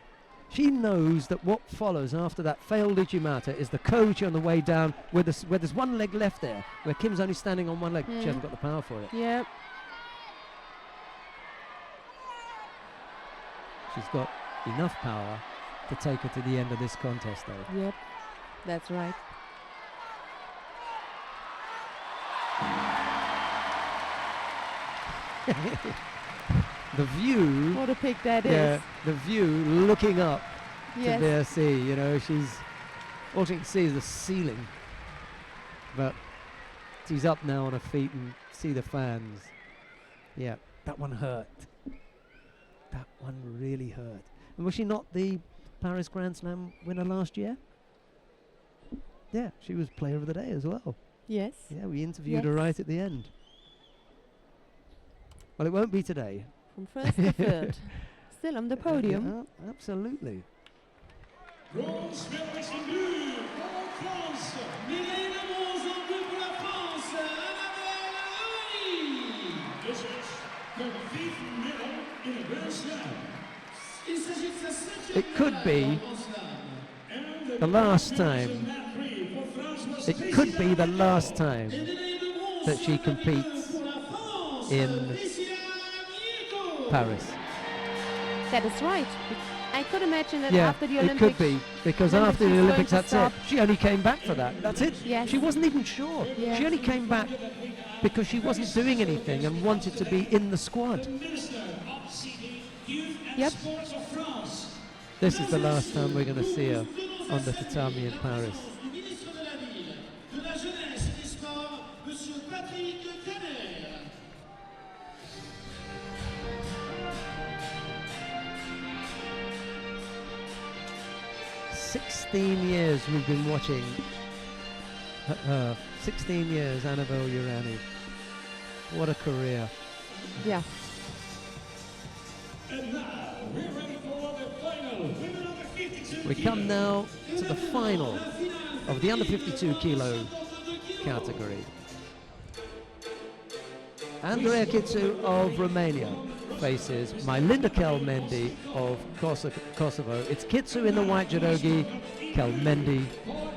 She knows that what follows after that failed Ichimata is the koji on the way down, where there's one leg left there, where Kim's only standing on one leg. She hasn't got the power for it. Yeah. She's got enough power to take her to the end of this contest, though. Yep. That's right. The view. What a pick that Yeah, is. the view looking up Yes. to their sea. You know, all she can see is the ceiling. But she's up now on her feet and see the fans. Yeah, that one hurt. That one really hurt. And was she not the Paris Grand Slam winner last year? Yeah, she was player of the day as well. Yes. Yeah, we interviewed her Yes. right at the end. Well, it won't be today. From first to third. Still on the podium. Yeah, absolutely. Bronze medalist in blue for France. Médaille de bronze en bleu pour la France, Annabelle Henry. This is the 5th medal in a Grand Slam. Il s'agit de sa 7e It could médaille be en Grand Slam. And the last time. Grand Prix for France was It could be the last time Et médaille de bronze that she sur la competes médaille pour la France, in Alicia Mieko. Paris. That is right. I could imagine that Yeah, after the it Olympics. could be, because then after she's the going Olympics, to that's stop. it. She only came back for that. That's it. Yes. She wasn't even sure. Yeah. She only came back because she wasn't doing anything and wanted to be in the squad. Minister of City, Youth and Yep. Sports of France. This is the last time we're going to see her on the tatami in Paris. Du ministre de la Ville, de la Jeunesse et des Sports, Monsieur Patrick Caner. 16 years we've been watching her. 16 years, Annabelle Urani. What a career. Yeah. And now we're ready for the final. Women under 52 We come now to the final of the under 52 kilo category. Andrea Kitsu of Romania faces Mylinda Kelmendi of Kosovo. It's Kitsu in the white judogi, Kelmendi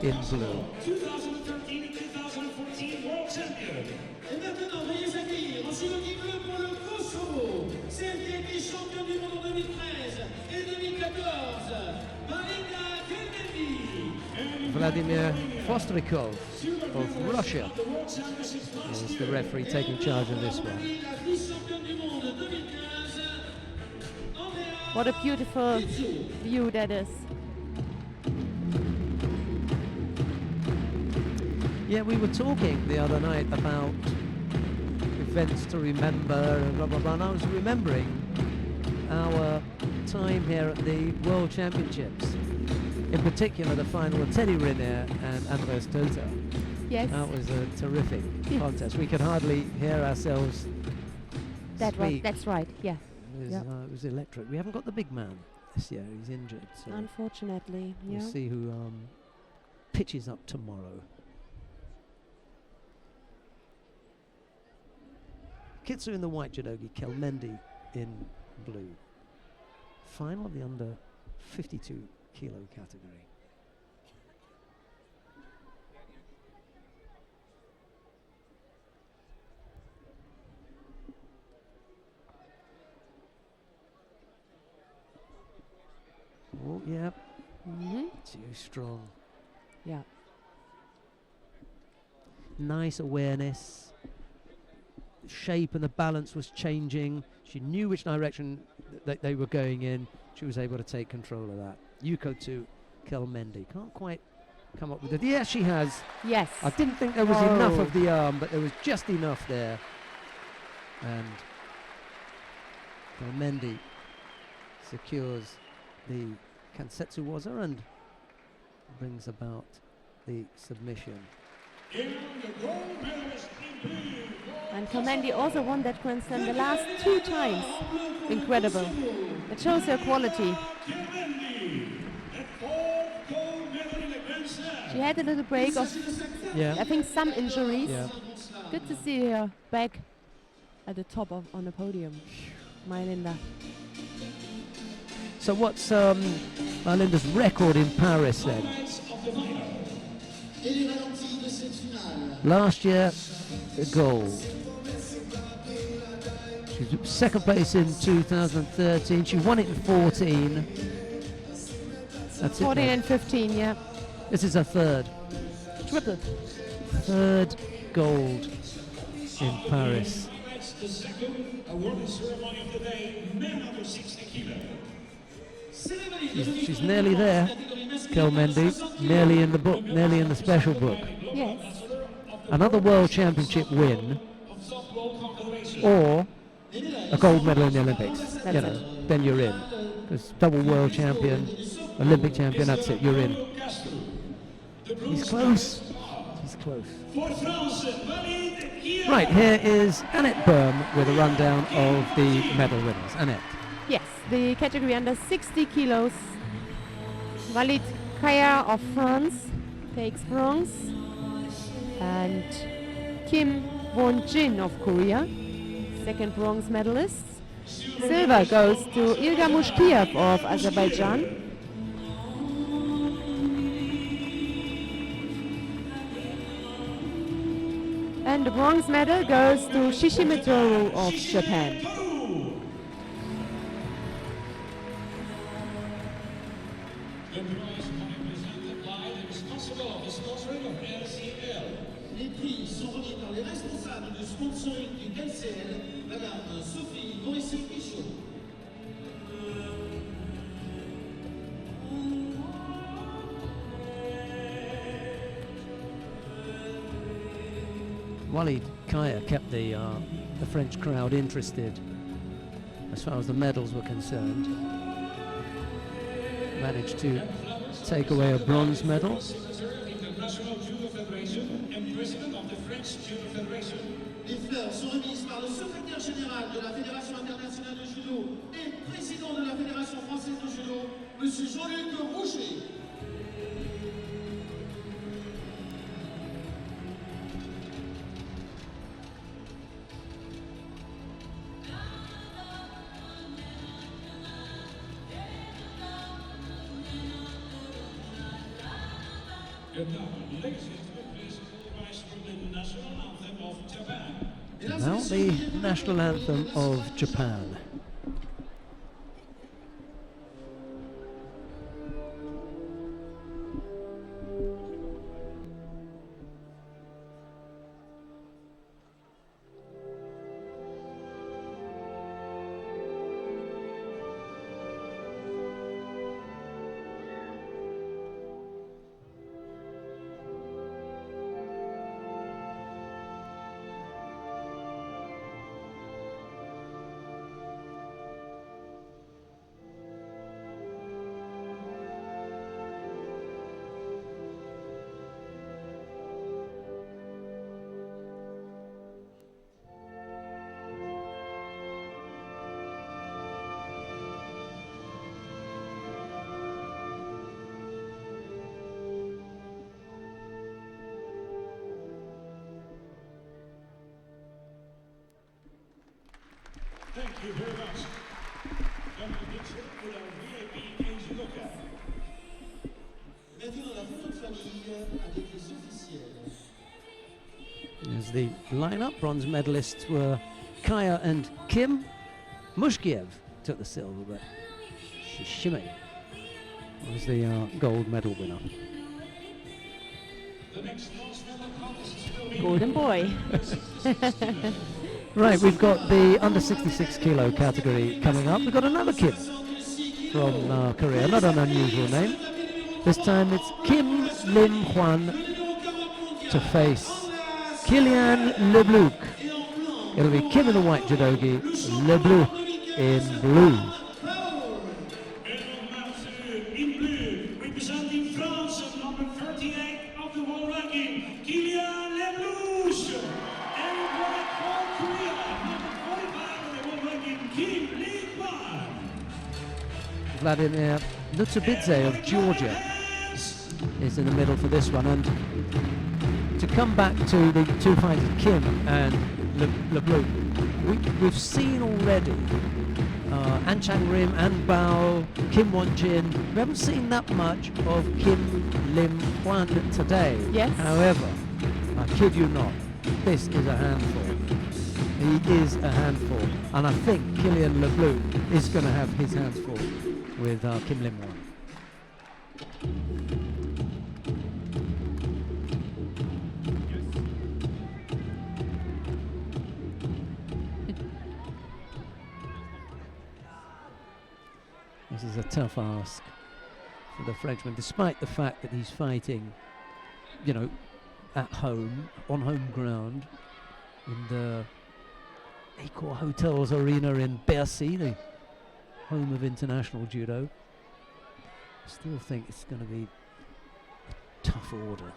in blue. 2013 and 2014 world champion. Et maintenant, veuillez accueillir en judogi bleu pour le Kosovo, celle qui a été championne du monde en 2013 et 2014, Malinda Kelmendi. Vladimir Fostrikov of Russia The world championships last is the referee taking charge of this one. La vice-championne du monde 2015, Andrea What a beautiful view that is. Yeah, we were talking the other night about events to remember and blah blah blah, and I was remembering our time here at the World Championships. In particular, the final of Teddy Riner and Andres Tota. Yes. That was a terrific contest. We could hardly hear ourselves speak. That's right. Yeah. It was electric. We haven't got the big man this year. He's injured. So Unfortunately. we'll Yeah. see who pitches up tomorrow. Kitsu in the white judogi, Kelmendi in blue. Final of the under 52 kilo category. Oh, yeah. Too strong. Yeah. Nice awareness. The shape and the balance was changing. She knew which direction they were going in. She was able to take control of that. Yuko to Kelmendi. Can't quite come up with it. Yes, she has. Yes. I didn't think there was enough of the arm, but there was just enough there. And Kelmendi secures the Kansetsu waza and brings about the submission. And Kelmendi also won that Grand Slam the last 2 times. Incredible. It shows her quality. She had a little break of, I think, some injuries. Yeah. Good to see her back at the top on the podium. Mylinda. So what's Mylinda's record in Paris then? Last year, a gold. She was second place in 2013. She won it in 14. That's 14 it. and 15, yeah. This is her third. Triple. Third gold in Paris. The second awarding ceremony of the day, men under 60 kilo. She's nearly there, Kelmendi, nearly in the book, nearly in the special book. Yes. Another World Championship win, or a gold medal in the Olympics. That's you know, then you're in. Because double World Champion, Olympic champion, that's it, you're in. He's close. He's close. Right, here is Annette Berm with a rundown of the medal winners. Annette. Yes, the category under 60 kilos. Walid Kaya of France takes bronze. And Kim Won-jin of Korea, second bronze medalist. Silver goes to Ilga Mushkiev of Azerbaijan. And the bronze medal goes to Shishimoto of Japan. Les prix sont remis par les responsables du sponsoring du LCL, Madame Sophie Morisset-Pichot. Walid Kaya kept the French crowd interested as far as the medals were concerned. Managed to take away a bronze medal. International Judo Federation and President of the French Judo Federation. Les fleurs sont remises par le secrétaire général de la Fédération internationale de judo et président de la Fédération française de judo, Monsieur Jean-Luc Rocher. And now, ladies and gentlemen, please all rise for the national anthem of Japan. Now the national anthem of Japan. Thank you very much. Come to picture with our VIP in Judoka. Maintenant, la photo de famille avec les officiels. As the line-up, bronze medalists were Kaya and Kim. Mushkiev took the silver, but Shime was the gold medal winner. The next bronze medal contest will be Golden boy. Right, we've got the under 66 kilo category coming up. We've got another Kim from Korea, not an unusual name. This time it's Kim Lim Hwan to face Kilian Lebluc. It'll be Kim in the white judogi, Lebluc in blue. in blue, representing France, number 38 of the world ranking, Kilian Leblouch. And in black for Korea, number 45 of the world ranking, Kim Lee-kwan. Vladimir Nutsubidze of Georgia is in the middle for this one. And to come back to the two fighters, Kim and Lebluc, we've seen already An Chang Rim, An Bao, Kim Won Jin. We haven't seen that much of Kim Lim Hwan today. Yes. However, I kid you not, this is a handful. He is a handful. And I think Kilian Lebluc is going to have his hands full with Kim Lim Hwan. This is a tough ask for the Frenchman, despite the fact that he's fighting, you know, at home, on home ground, in the Accor Hotels Arena in Bercy, the home of international judo. I still think it's going to be a tough order.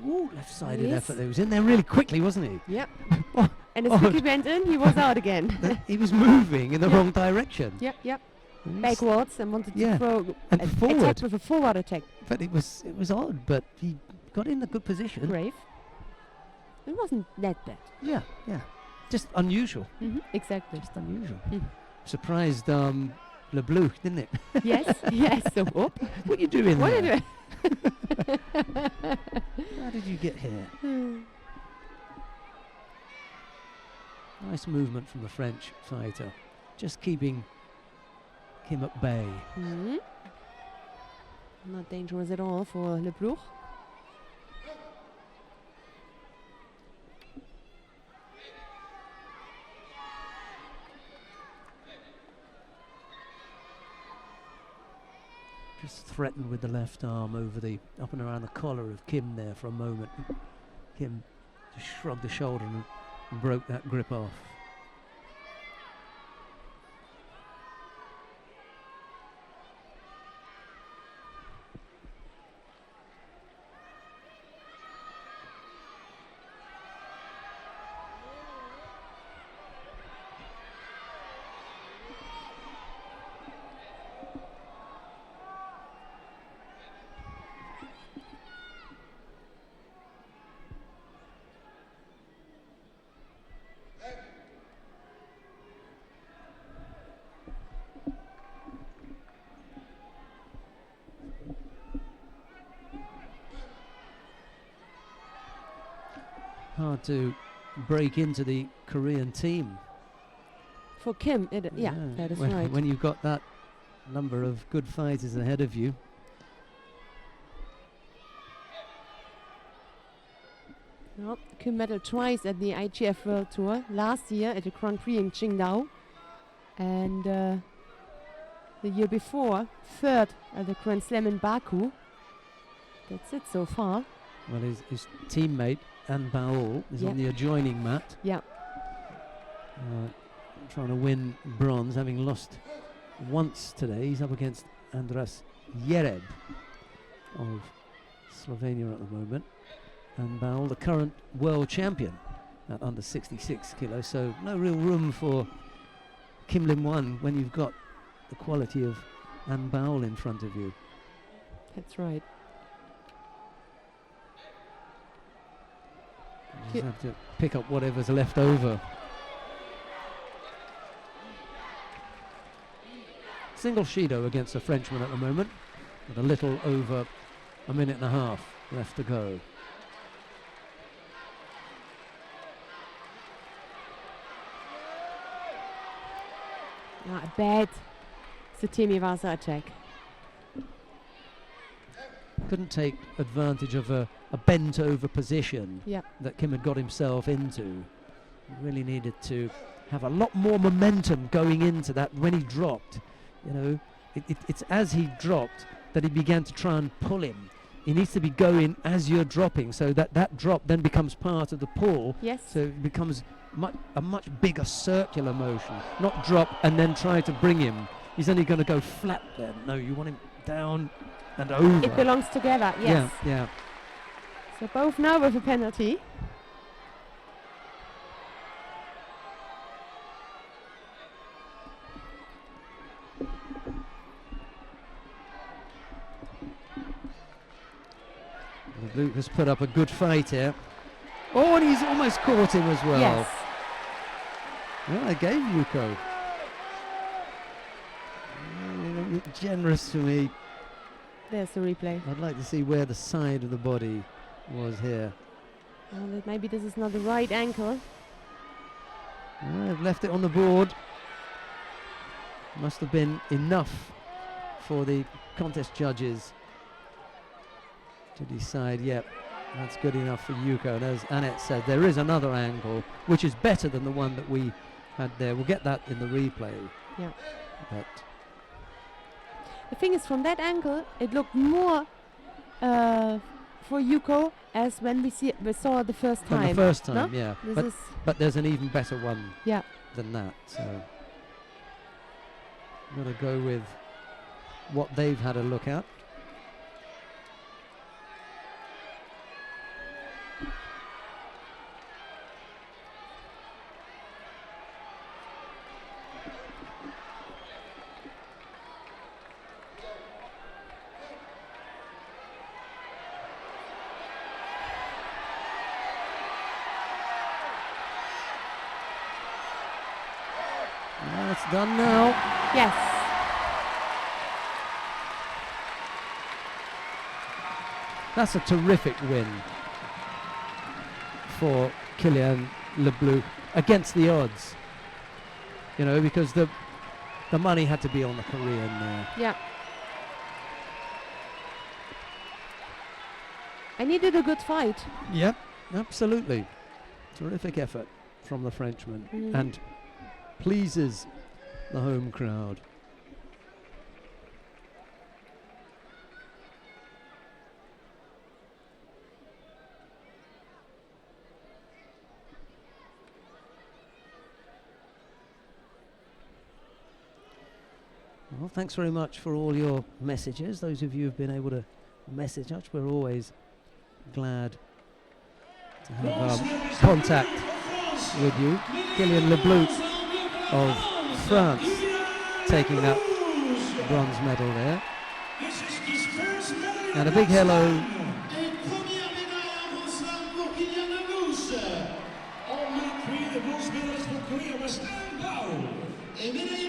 Ooh, left-sided Yes. effort. He was in there really quickly, wasn't he? Yep. Oh, And as oh, Vicky went in, he was out again. he was moving in the Yeah. wrong direction. Yep, yep. He's- Backwards and wanted Yeah, to throw and attack forward. with a forward attack. But it was odd, but he got in a good position. Brave. It wasn't that bad. Yeah, yeah. Just unusual. Exactly. Just unusual. Mhm. Surprised Lebluc, didn't it? Yes, yes. So, whoop. What are you doing What there? did How did you get here? you Nice movement from the French fighter. Just keeping Kim at bay. Not dangerous at all for Lebluc. Just threatened with the left arm over the up and around the collar of Kim there for a moment. Kim just shrugged the shoulder and broke that grip off. Hard to break into the Korean team. For Kim, yeah, that is when, right. When you've got that number of good fighters ahead of you. Well, Kim medaled twice at the IGF World Tour. Last year at the Grand Prix in Qingdao. And the year before, third at the Grand Slam in Baku. That's it so far. Well, his teammate, Anne Baul, is on the adjoining mat. Yeah. Trying to win bronze, having lost once today. He's up against Andras Jereb of Slovenia at the moment. And Baul, the current world champion at under 66 kilos. So no real room for Kim Lim-Wan when you've got the quality of Anne Baul in front of you. That's right. You just have to pick up whatever's left over. Single Shido against a Frenchman at the moment, with a little over a minute and a half left to go. Not a bad Sutemi-Vasa attack. Couldn't take advantage of a bent over position that Kim had got himself into. He really needed to have a lot more momentum going into that when he dropped. You know, it's as he dropped that he began to try and pull him. He needs to be going as you're dropping, so that drop then becomes part of the pull. Yes. So it becomes a much bigger circular motion, not drop and then try to bring him. He's only going to go flat then. No, you want him down and over. It belongs together, yes. Yeah. So both now with a penalty. Luke has put up a good fight here. Oh, and he's almost caught him as well. Yes. Well, I gave Yuko. Generous to me. There's the replay. I'd like to see where the side of the body was here. Well, maybe this is not the right ankle. I've left it on the board. Must have been enough for the contest judges to decide, yep, that's good enough for Yuko. And as Annette said, there is another angle, which is better than the one that we had there. We'll get that in the replay. Yeah. But the thing is, from that angle, it looked more for Yuko as when we saw the first time. the first time, no? yeah. This But there's an even better one yeah. than that. So I'm going to go with what they've had a look at. It's done now. Yes. That's a terrific win for Kylian Leblanc against the odds. You know, because the money had to be on the Korean there. Yeah. And he did a good fight. Yep, absolutely. Terrific effort from the Frenchman. And pleases the home crowd. Well, thanks very much for all your messages. Those of you who've been able to message us, we're always glad to have contact with you. Kylian Leblanc of France taking that bronze medal there. And a big hello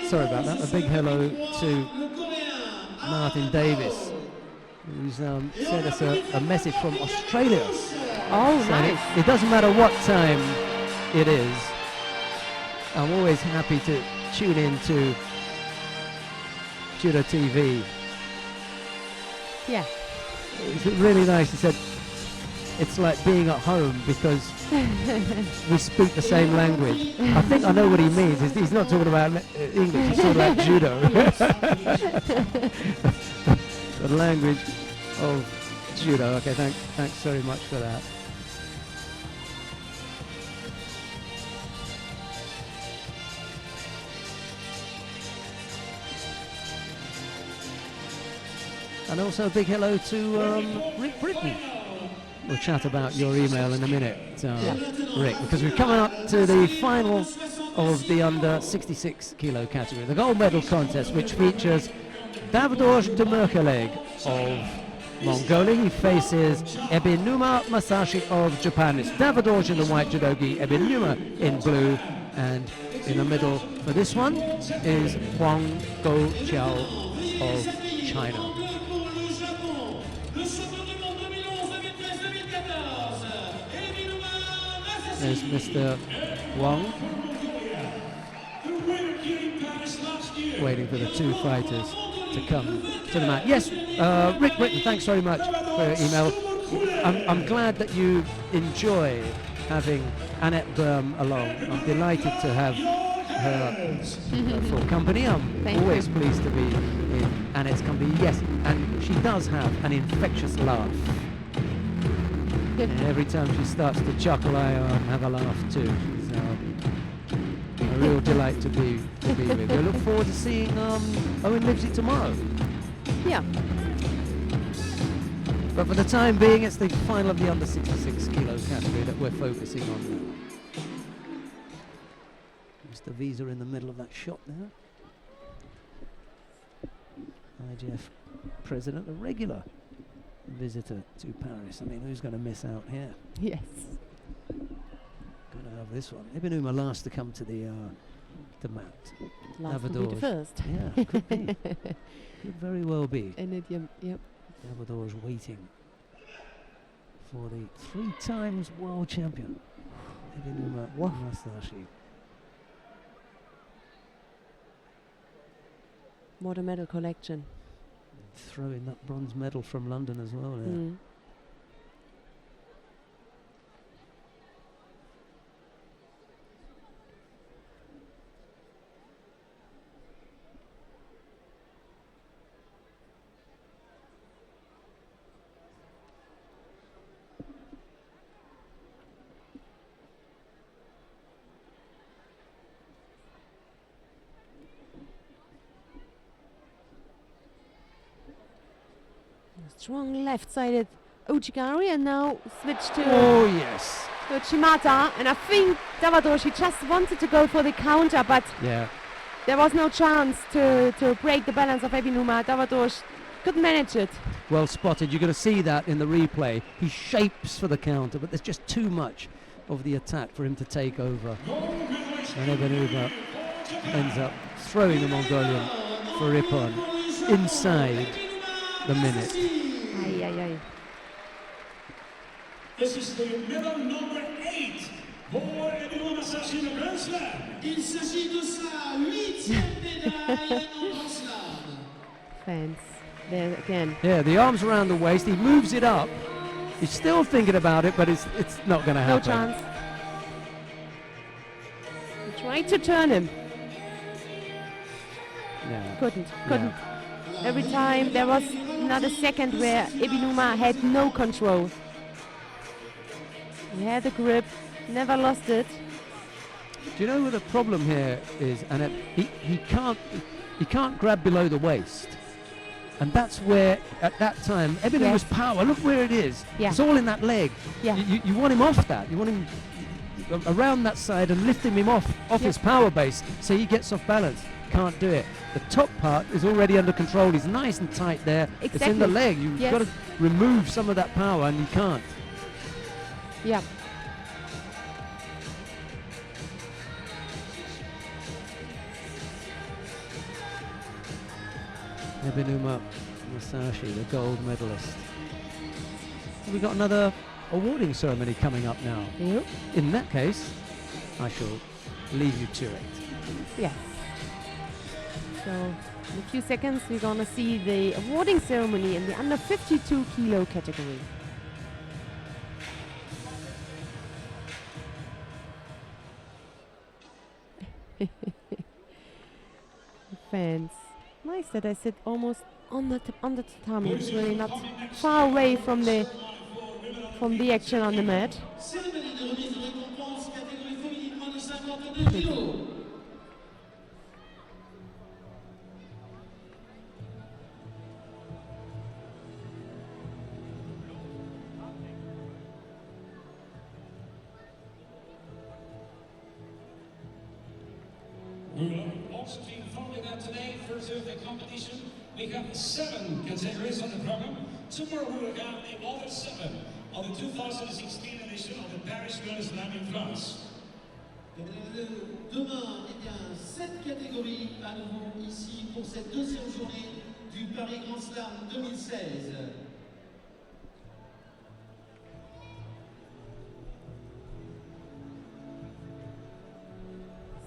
sorry about that, a big hello to Martin Davis, who's sent us a message from Australia. Oh, nice. It doesn't matter what time it is, I'm always happy to tune in to Judo TV. Yeah. It's really nice. He said, it's like being at home because we speak the same language. I think I know what he means. He's not talking about English, he's talking about judo. The language of judo. Okay, thanks very much for that. And also a big hello to Rick Britton. We'll chat about your email in a minute, Rick, because we're coming up to the final of the under 66 kilo category, the gold medal contest, which features Davidosh Demirkeleg of Mongolia. He faces Ebinuma Masashi of Japan. It's Davidosh in the white judogi, Ebinuma in blue, and in the middle for this one is Huang Go-Chiao of China. There's Mr. Wang, waiting for the two fighters to come to the mat. Yes, Rick Britton, thanks very much for your email. I'm glad that you enjoy having Annette Berm along. I'm delighted to have her for company. I'm always pleased to be in Annette's company. Yes, and she does have an infectious laugh. And every time she starts to chuckle, I have a laugh too. She's a real delight to be with. I look forward to seeing Owen Livesey tomorrow. Yeah. But for the time being, it's the final of the under 66 kilo category that we're focusing on now. Mr. Visa in the middle of that shot there. IGF president, a regular visitor to Paris. I mean, who's going to miss out here? Yes. Going to have this one. Ibinuma last to come to the mat. Last will be the first. Yeah, could be. Could very well be. Yep. Davidosh waiting for the 3 times world champion, Ibinuma Masashi. What a medal collection. Throwing that bronze medal from London as well. Yeah. Strong left-sided Ojigari, and now switch to Shimata. And I think Davidosh just wanted to go for the counter, but there was no chance to break the balance of Ebinuma. Davidosh couldn't manage it. Well spotted. You're going to see that in the replay. He shapes for the counter, but there's just too much of the attack for him to take over. And Ebinuma ends up throwing the Mongolian for Ippon inside the minute. This is the medal number 8 for Ebinuma Masashi in the Grand Slam. Il s'agit de sa 8e médaille en Grand Slam. Fans there again. Yeah, the arms around the waist. He moves it up. He's still thinking about it, but it's not going to happen. No chance. He tried to turn him. Couldn't. Every time there was another second where Ebinuma had no control. He had the grip, never lost it. Do you know what the problem here is? And he can't grab below the waist, and that's where at that time Ebinuma's power. Look where it is. Yeah. It's all in that leg. Yeah. You want him off that. You want him around that side and lifting him off his power base, so he gets off balance. Can't do it. The top part is already under control. He's nice and tight there. Exactly. It's in the leg. You've got to remove some of that power, and you can't. Yeah. Ebinuma Masashi, the gold medalist. We've got another awarding ceremony coming up now. Yep. In that case, I shall leave you to it. Yes. So in a few seconds we're going to see the awarding ceremony in the under 52 kilo category. Fans. Nice that I sit almost on the tatami. It's really not far away from the action on the mat. Cérémonie de remise de récompense catégorie féminine moins de 52 kilos. We will also be following that today. First of the competition, we have 7 categories on the program. Tomorrow we will have the other 7 of the 2016 edition of the Paris Grand Slam in France. Demain, eh bien, 7 catégories à nouveau ici pour cette deuxième journée du Paris Grand Slam 2016.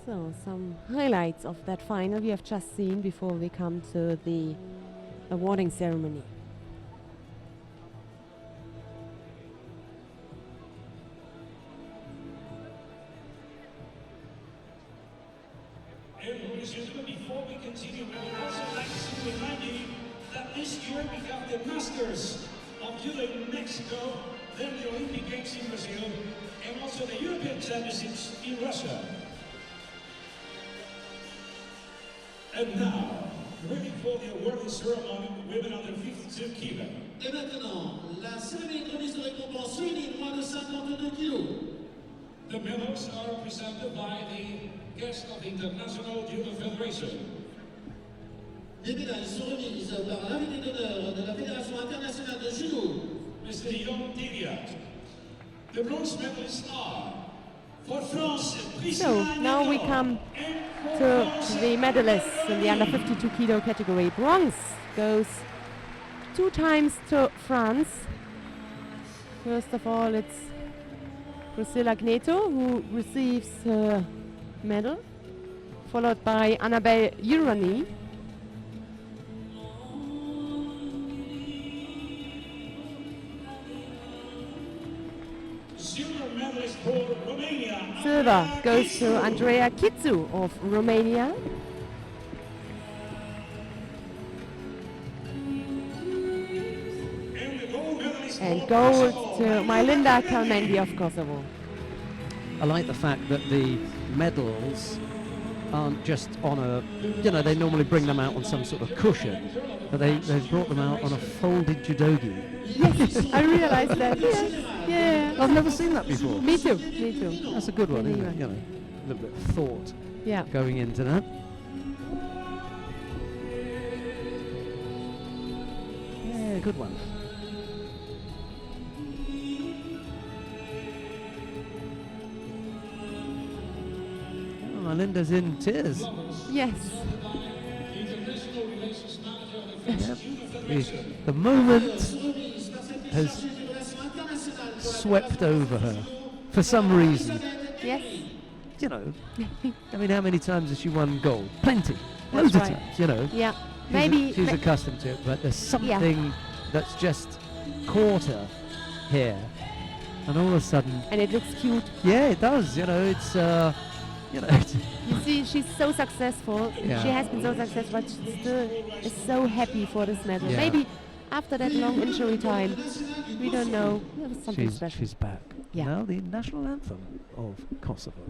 So, some highlights of that final we have just seen before we come to the awarding ceremony. Ladies and gentlemen, before we continue, we would also like to remind you that this year we have the Masters of Judo in Mexico, then the Olympic Games in Brazil, and also the European Championships in Russia. And now, ready for the awarding ceremony, women under 52 kilos. Et maintenant, la cérémonie de remise de récompense féminine moins de 52 kilos. The medals are presented by the guest of the International Judo Federation. Les médailles sont remises par l'invité d'honneur de la Fédération internationale de judo. Mr. Yon Divya. The bronze medalists are for France, So, now we come to the medalists in the under 52 kilo category. Bronze goes 2 times to France. First of all, it's Priscilla Gneto who receives her medal, followed by Annabelle Urani. silver medalist for Romania. Silver goes to Andreea Kitsu of Romania. And the gold medalist And for gold Kosovo. to Mylinda Kalmendi of Kosovo. I like the fact that the medals aren't just on a, you know, they normally bring them out on some sort of cushion, but they've brought them out on a folded judogi. Yes, I realized that. Yes, yeah. I've never seen that before. Me too, me too. That's a good one, Me isn't it? neither. You know, a little bit of thought Yeah. going into that. Yeah, good one. Oh, Linda's in tears. Yes. International Relations Manager of the Yep. French Judo Federation. The moment has swept over her for some reason. Yes. You know, I mean, how many times has she won gold? Plenty. That's Loads of right. times, you know. Yeah. She's Maybe. she's accustomed to it, but there's something that's just caught her here. And all of a sudden, and it looks cute. yeah, it does, you know, it's, you know, it's, You see, she's so successful. Yeah. She has been so successful, but she still is so happy for this medal. Yeah. Maybe after that long injury time, we don't know. There was something special. she's back. Yeah. Now the national anthem of Kosovo.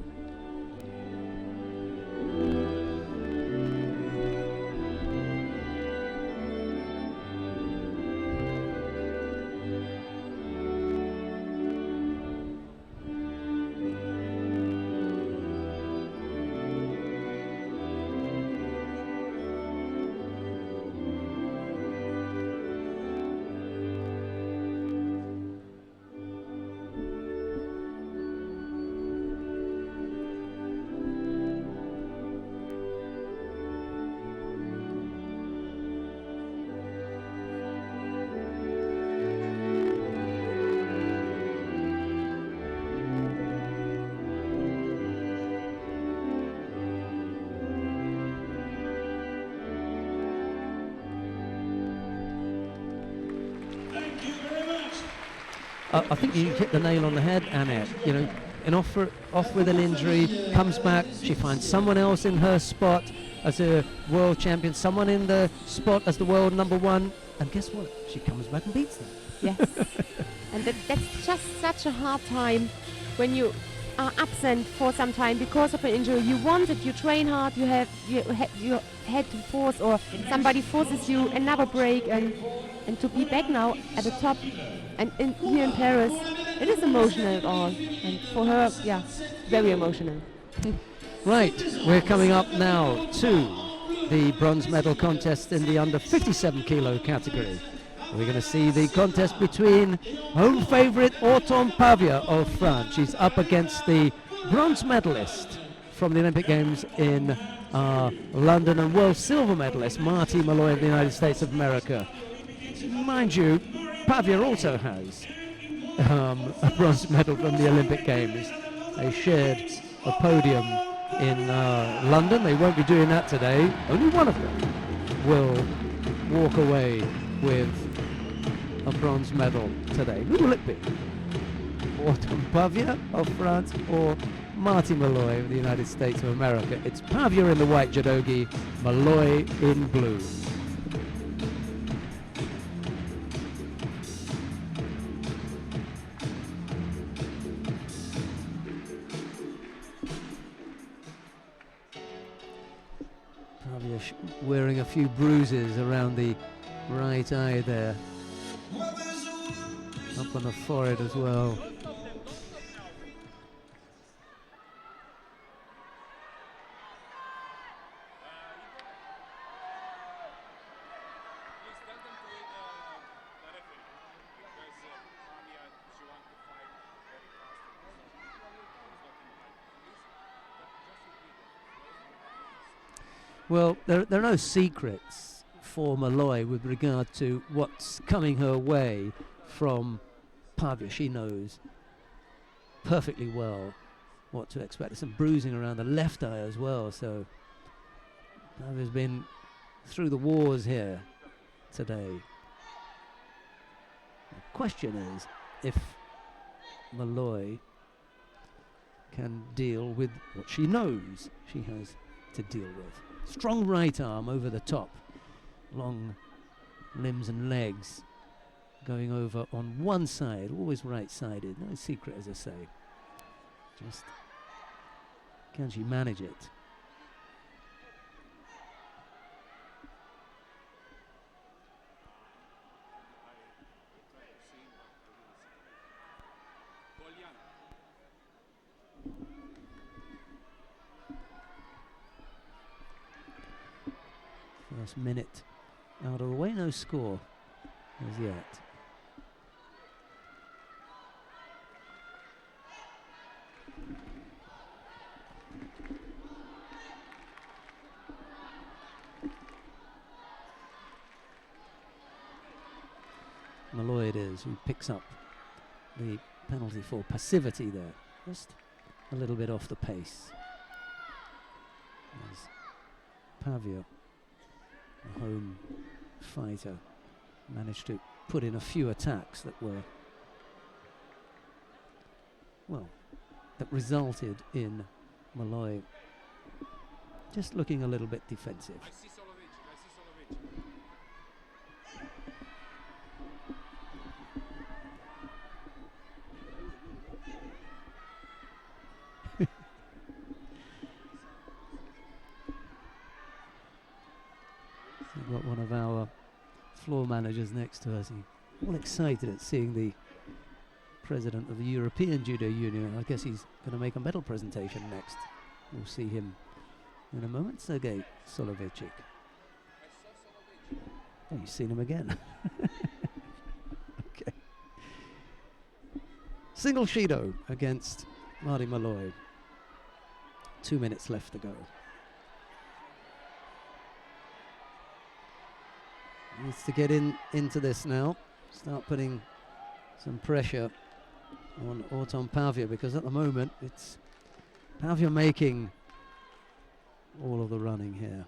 Thank you very much. I think you hit the nail on the head, Annette. You know, and off with an injury, comes back, she finds someone else in her spot as a world champion, someone in the spot as the world number one, and guess what? She comes back and beats them. Yes. And that's just such a hard time when you are absent for some time because of an injury. You want it, you train hard, you had to force, or somebody forces you another break, and to be back now at the top and here in Paris, it is emotional at all. And for her, yeah, very emotional. Right, we're coming up now to the bronze medal contest in the under 57 kilo category. We're going to see the contest between home favourite Auton Pavia of France. She's up against the bronze medalist from the Olympic Games in London and world silver medalist Marty Malloy of the United States of America. Mind you, Pavia also has a bronze medal from the Olympic Games. They shared a podium in London. They won't be doing that today. Only one of them will walk away with a bronze medal today. Who will it be? Auton Pavia of France or Marty Malloy of the United States of America? It's Pavia in the white judogi, Malloy in blue. Pavia wearing a few bruises around the right eye there. Up on the forehead as well. Well, there are no secrets for Malloy with regard to what's coming her way from Pavia. She knows perfectly well what to expect. There's some bruising around the left eye as well, so Pavia's been through the wars here today. The question is if Malloy can deal with what she knows she has to deal with. Strong right arm over the top, long limbs and legs going over on one side, always right-sided. No secret, as I say. Just can she manage it? First minute out of the way, no score as yet. Malloy it is who picks up the penalty for passivity there. Just a little bit off the pace. As Pavia, a home fighter, managed to put in a few attacks that were, well, that resulted in Malloy just looking a little bit defensive. We've got one of our floor managers next to us. He's all excited at seeing the president of the European Judo Union. I guess he's going to make a medal presentation next. We'll see him in a moment. Sergei Soloveichik. Oh, you've seen him again. Okay. Single Judo against Marty Malloy. 2 minutes left to go. Needs to get into this now. Start putting some pressure on Auton Pavia, because at the moment it's Pavia making all of the running here.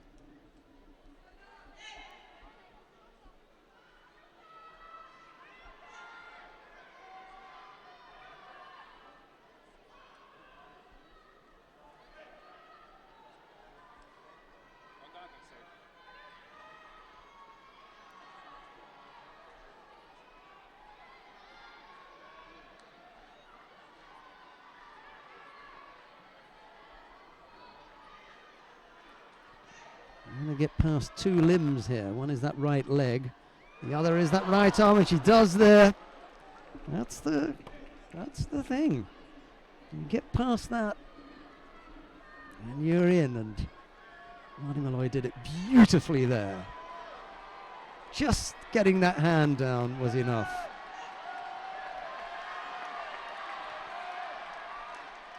get past two limbs here. One is that right leg, the other is that right arm, and she does there. That's the thing. You get past that, and you're in. And Marty Malloy did it beautifully there. Just getting that hand down was enough.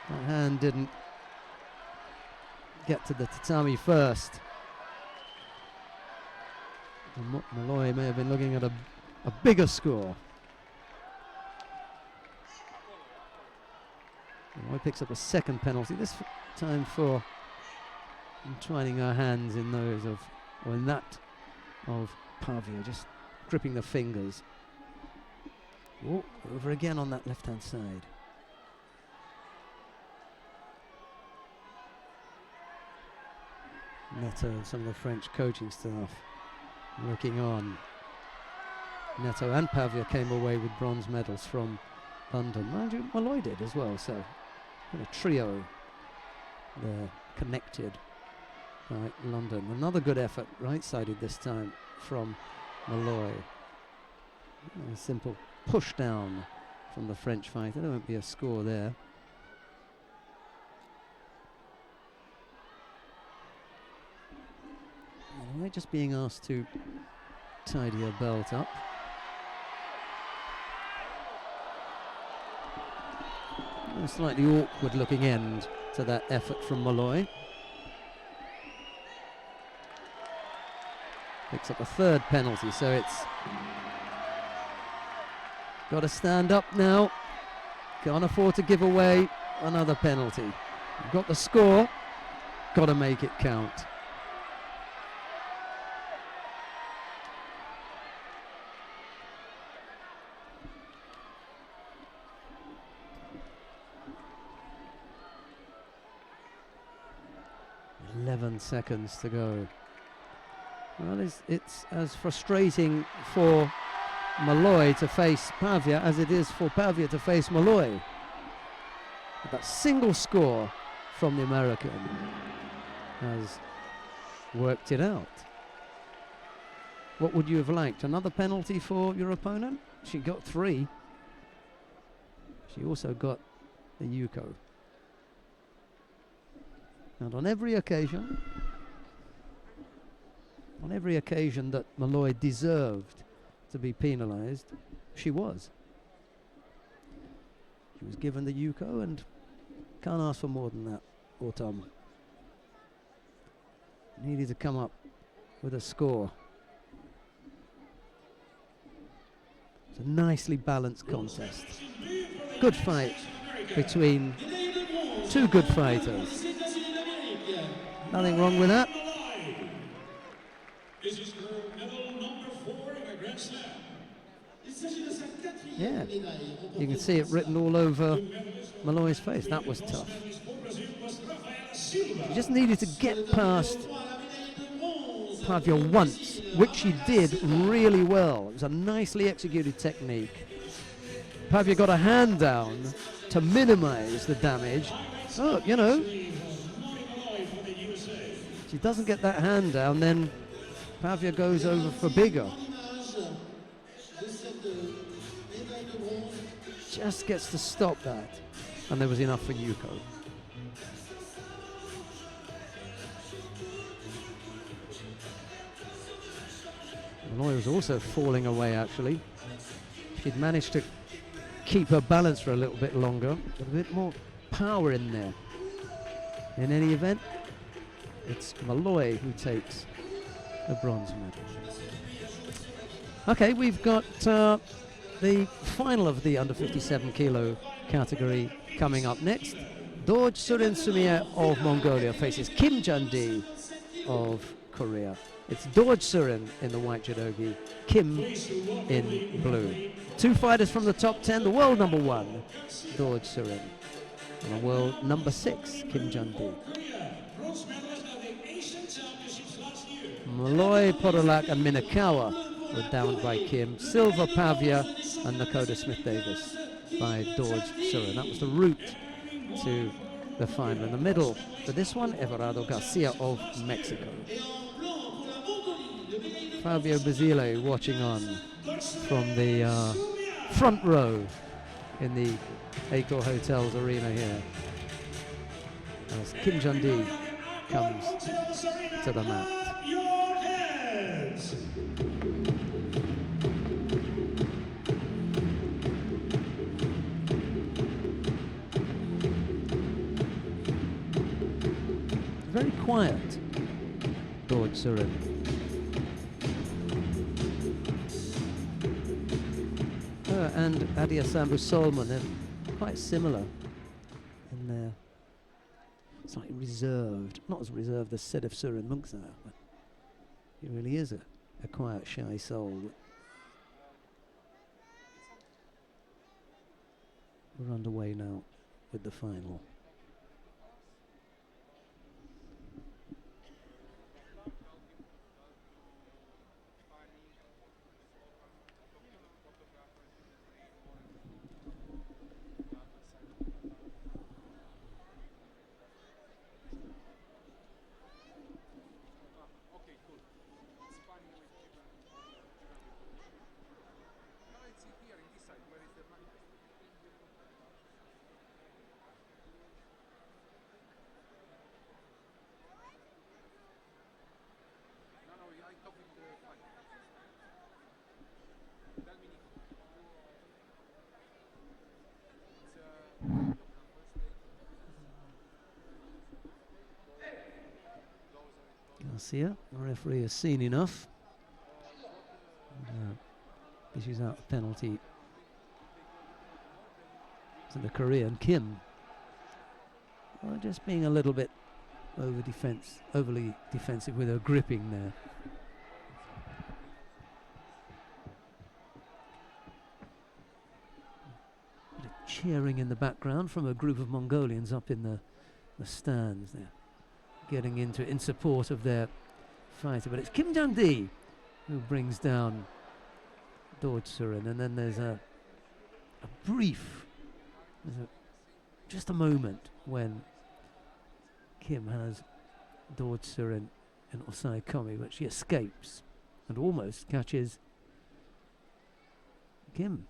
That hand didn't get to the tatami first. And Malloy may have been looking at a bigger score. Malloy picks up a second penalty, this time for entwining her hands in those of, or in that of Pavia, just gripping the fingers. Oh, over again on that left-hand side. Neto and some of the French coaching staff looking on. Neto and Pavia came away with bronze medals from London. Mind you, Malloy did as well, so a trio there connected by London. Another good effort, right-sided this time from Malloy. A simple push down from the French fighter. There won't be a score there. Malloy just being asked to tidy her belt up. A slightly awkward looking end to that effort from Malloy. Picks up a third penalty, so it's got to stand up now. Can't afford to give away another penalty. You've got the score, got to make it count. Seconds to go. Well, it's as frustrating for Malloy to face Pavia as it is for Pavia to face Malloy. But that single score from the American has worked it out. What would you have liked? Another penalty for your opponent? She got 3. She also got the Yuko. And on every occasion that Malloy deserved to be penalised, she was. She was given the Yuko, and can't ask for more than that, Autumn. Needed to come up with a score. It's a nicely balanced contest. Good fight between two good fighters. Nothing wrong with that. This is her medal number 4 in a Grand Slam. Yeah, you can see it written all over Malloy's face. That was tough. She just needed to get past Pavia once, which she did really well. It was a nicely executed technique. Pavia got a hand down to minimize the damage. Oh, you know, she doesn't get that hand down, then Pavia goes over for bigger. Just gets to stop that, and there was enough for Yuko. Malloy was also falling away, actually. She'd managed to keep her balance for a little bit longer, with a bit more power in there. In any event, it's Malloy who takes the bronze medal. Okay, we've got the final of the under 57 kilo category coming up next. Dorj Surin Sumia of Mongolia faces Kim Jun-dee of Korea. It's Dorj Surin in the white judogi, Kim in blue. Two fighters from the top 10, the world number 1, Dorj Surin, and the world number 6, Kim Jun-dee. Malloy, Podolak and Minakawa were downed by Kim. Silva, Pavia and Nakoda Smith-Davis by Dorj Surin. That was the route to the final. In the middle for this one, Everardo Garcia of Mexico. Fabio Basile watching on from the front row in the Accor Hotels arena here as Kim Jun-dee comes to the mat. Very quiet, Lord Surin. Her and Adiasambu Solman are quite similar in their slightly reserved, not as reserved as Sedef Surin Munksar, but he really is a quiet, shy soul. We're underway now with the final. Garcia, the referee has seen enough. Issues out a penalty to the Korean Kim. Well, just being a little bit overly defensive with her gripping there. Bit of cheering in the background from a group of Mongolians up in the stands there, getting into it in support of their fighter. But it's Kim Jun-dee who brings down Dorje Surin, and then there's just a moment when Kim has Dorje Surin in Osai Komi, but she escapes and almost catches Kim.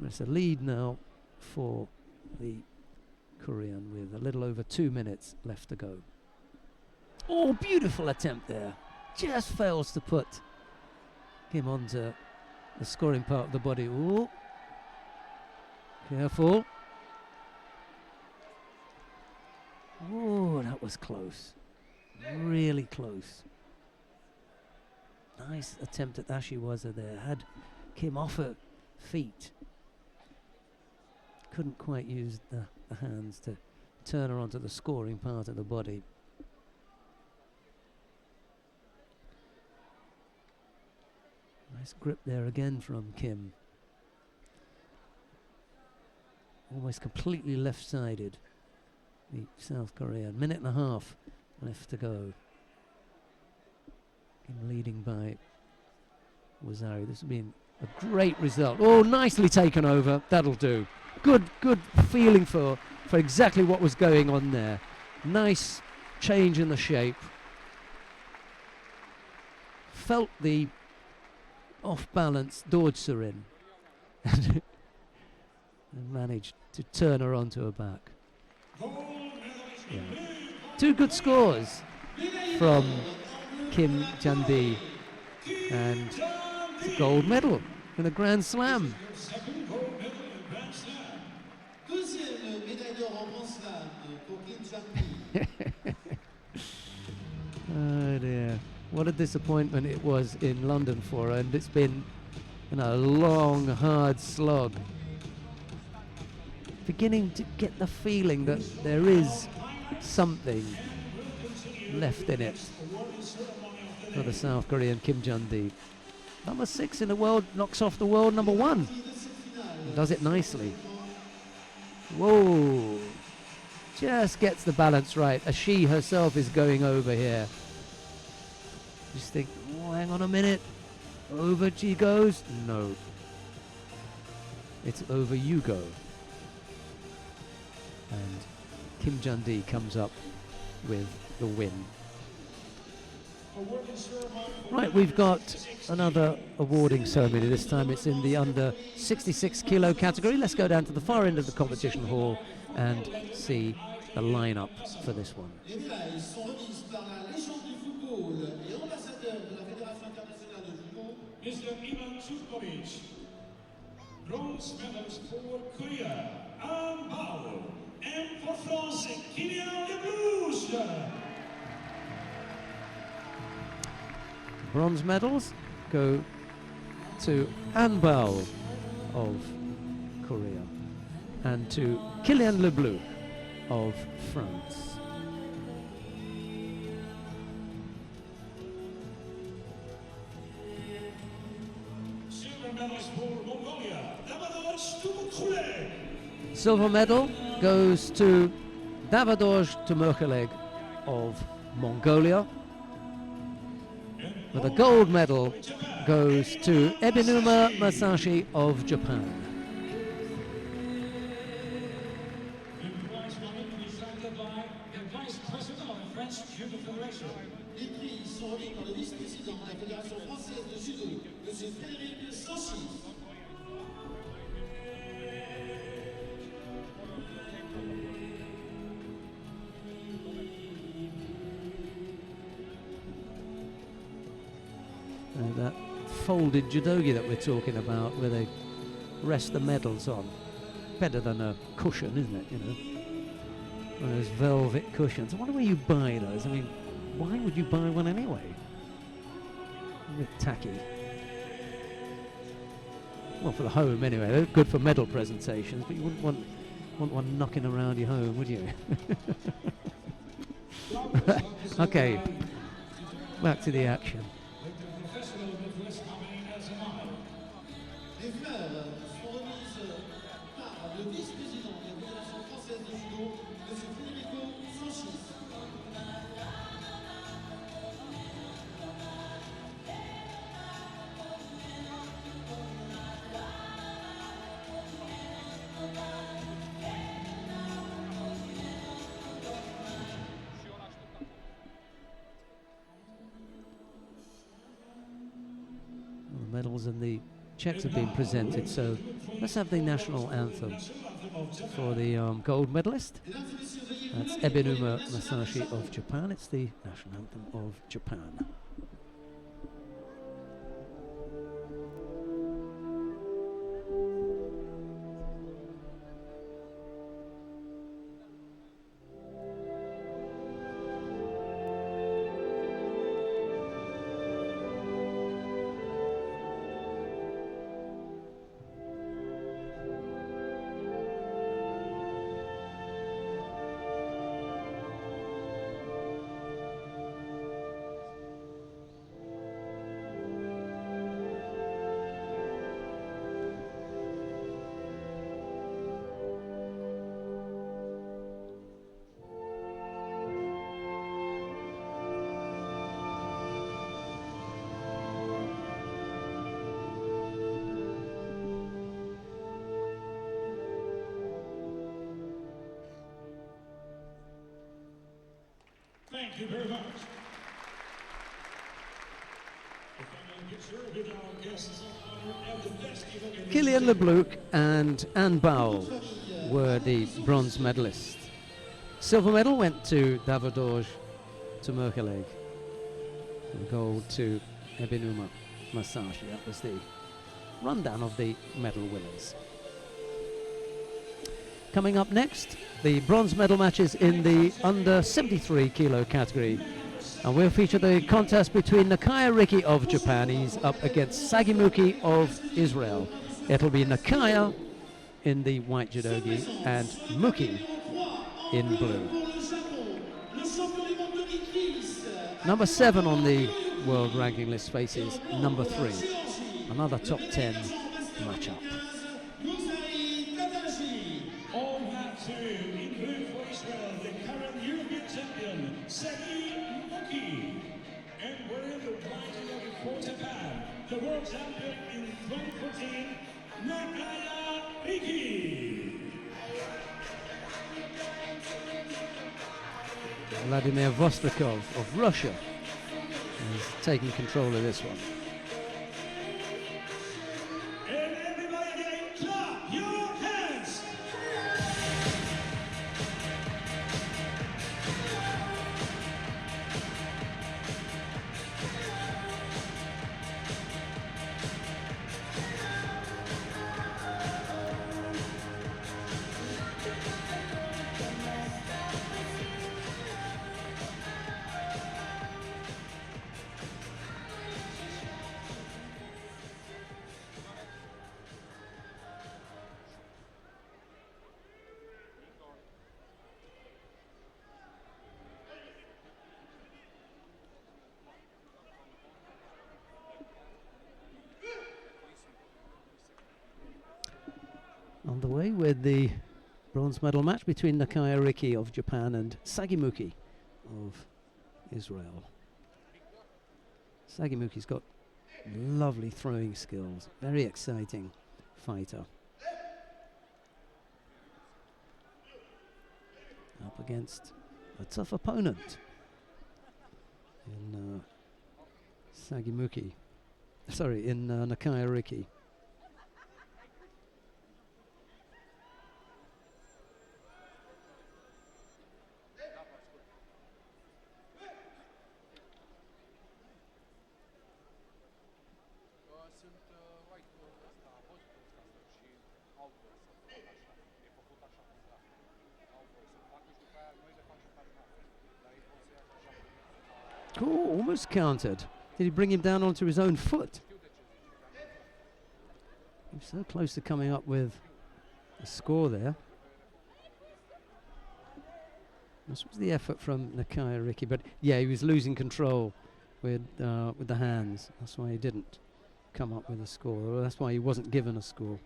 It's a lead now for the Korean with a little over 2 minutes left to go. Oh, beautiful attempt there. Just fails to put Kim onto the scoring part of the body. Oh, careful. Oh, that was close. Really close. Nice attempt at Ashiwaza there. Had Kim off her feet. Couldn't quite use the hands to turn her onto the scoring part of the body. Nice grip there again from Kim. Almost completely left-sided, the South Korean. Minute and a half left to go. Kim leading by Wazari. This has been a great result. Oh, nicely taken over. That'll do. Good feeling for exactly what was going on there. Nice change in the shape. Felt the off-balance Dorje Surin and managed to turn her onto her back. Yeah. 2 good scores from Kim Jun-dee and a gold medal in a Grand Slam. Oh dear, what a disappointment it was in London for her, and it's been a long, hard slog. Beginning to get the feeling that there is something left in it for the South Korean Kim Jun-dee. Number 6 in the world knocks off the world number 1. Does it nicely. Whoa. Just gets the balance right as she herself is going over here. Just think, oh, hang on a minute. Over she goes. No. It's over you go. And Kim Jun-dee comes up with the win. Right, we've got another awarding ceremony. This time it's in the under 66 kilo category. Let's go down to the far end of the competition hall and see the lineup for this one. Les médailles sont remises par la légende du football et ambassadeur de la Fédération internationale de judo, Mr. Ivan Zubkovic. Bronze medals for Korea, Anne Powell. And for France, Kylian Leblouche. Bronze medals go to Anne Bowell of Korea and to Kylian Leblouch of France. Silver medals for Mongolia, Davidosh Tumukhule. Silver medal goes to Davidosh Tumukhule of Mongolia. But the gold medal goes to Ebinuma Masashi of Japan. The prize money presented by the Vice President of the French Judo Federation. les prix sont remis par le vice-président de la Fédération française de judo, M. Frédéric Sanchis. That folded judogi that we're talking about, where they rest the medals on. Better than a cushion, isn't it? You know, one of those velvet cushions. I wonder where you buy those. I mean, why would you buy one anyway? A bit tacky. Well, for the home anyway. They're good for medal presentations, but you wouldn't want one knocking around your home, would you? Okay, back to the action. Les fleurs sont remises par le vice-président de la Fédération française de judo, M. Frédéric Sanchis. The medals and the checks have been presented, so let's have the national anthem for the gold medalist. That's Ebinuma Masashi of Japan. It's the national anthem of Japan. Thank you very much. The final picture with our guests of honor and the best event. Kylian Leblouch and Anne Bowell were the bronze medalists. Silver medal went to Davidosh Tumukhule. And gold to Ebinuma Masashi. That was the rundown of the medal winners. Coming up next, the bronze medal matches in the under 73 kilo category. And we'll feature the contest between Nakaya Riki of Japan. He's up against Sagimuki of Israel. It'll be Nakaya in the white judogi and Muki in blue. Number 7 on the world ranking list faces number 3. Another top 10 matchup. All that too in blue for Israel, the current European champion, Sagimuki. And wearing the white judogi for Japan, the world champion in 2014, Nakaya Riki. Vladimir Vostrikov of Russia taking control of this one. And everybody again, clap your hands. On the way with the bronze medal match between Nakaya Riki of Japan and Sagimuki of Israel. Sagimuki's got lovely throwing skills, very exciting fighter. Up against a tough opponent in Sagimuki, sorry, in Nakaya Riki. Oh, almost countered. Did he bring him down onto his own foot? He was so close to coming up with a score there. This was the effort from Nakaya Riki, but yeah, he was losing control with the hands. That's why he didn't come up with a score. Or that's why he wasn't given a score.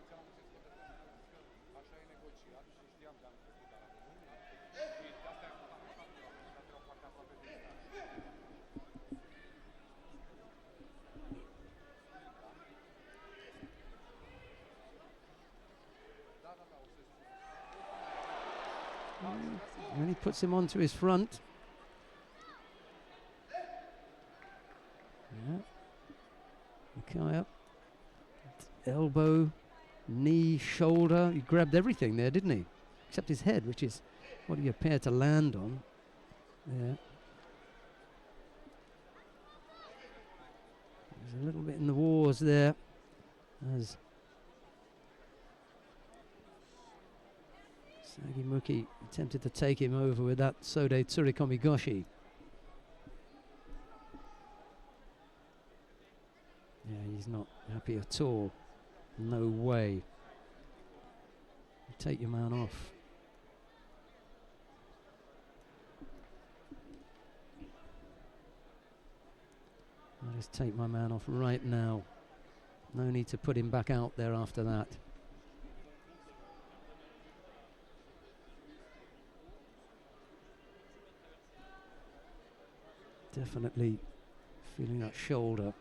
And he puts him onto his front. Yeah. Nakaya. Elbow, knee, shoulder. He grabbed everything there, didn't he? Except his head, which is what he appeared to land on. Yeah. There's a little bit in the wars there. As Sagimuki attempted to take him over with that Sode Tsurikomigoshi. Yeah, he's not happy at all. No way. You take your man off. I'll just take my man off right now. No need to put him back out there after that. Definitely feeling that shoulder.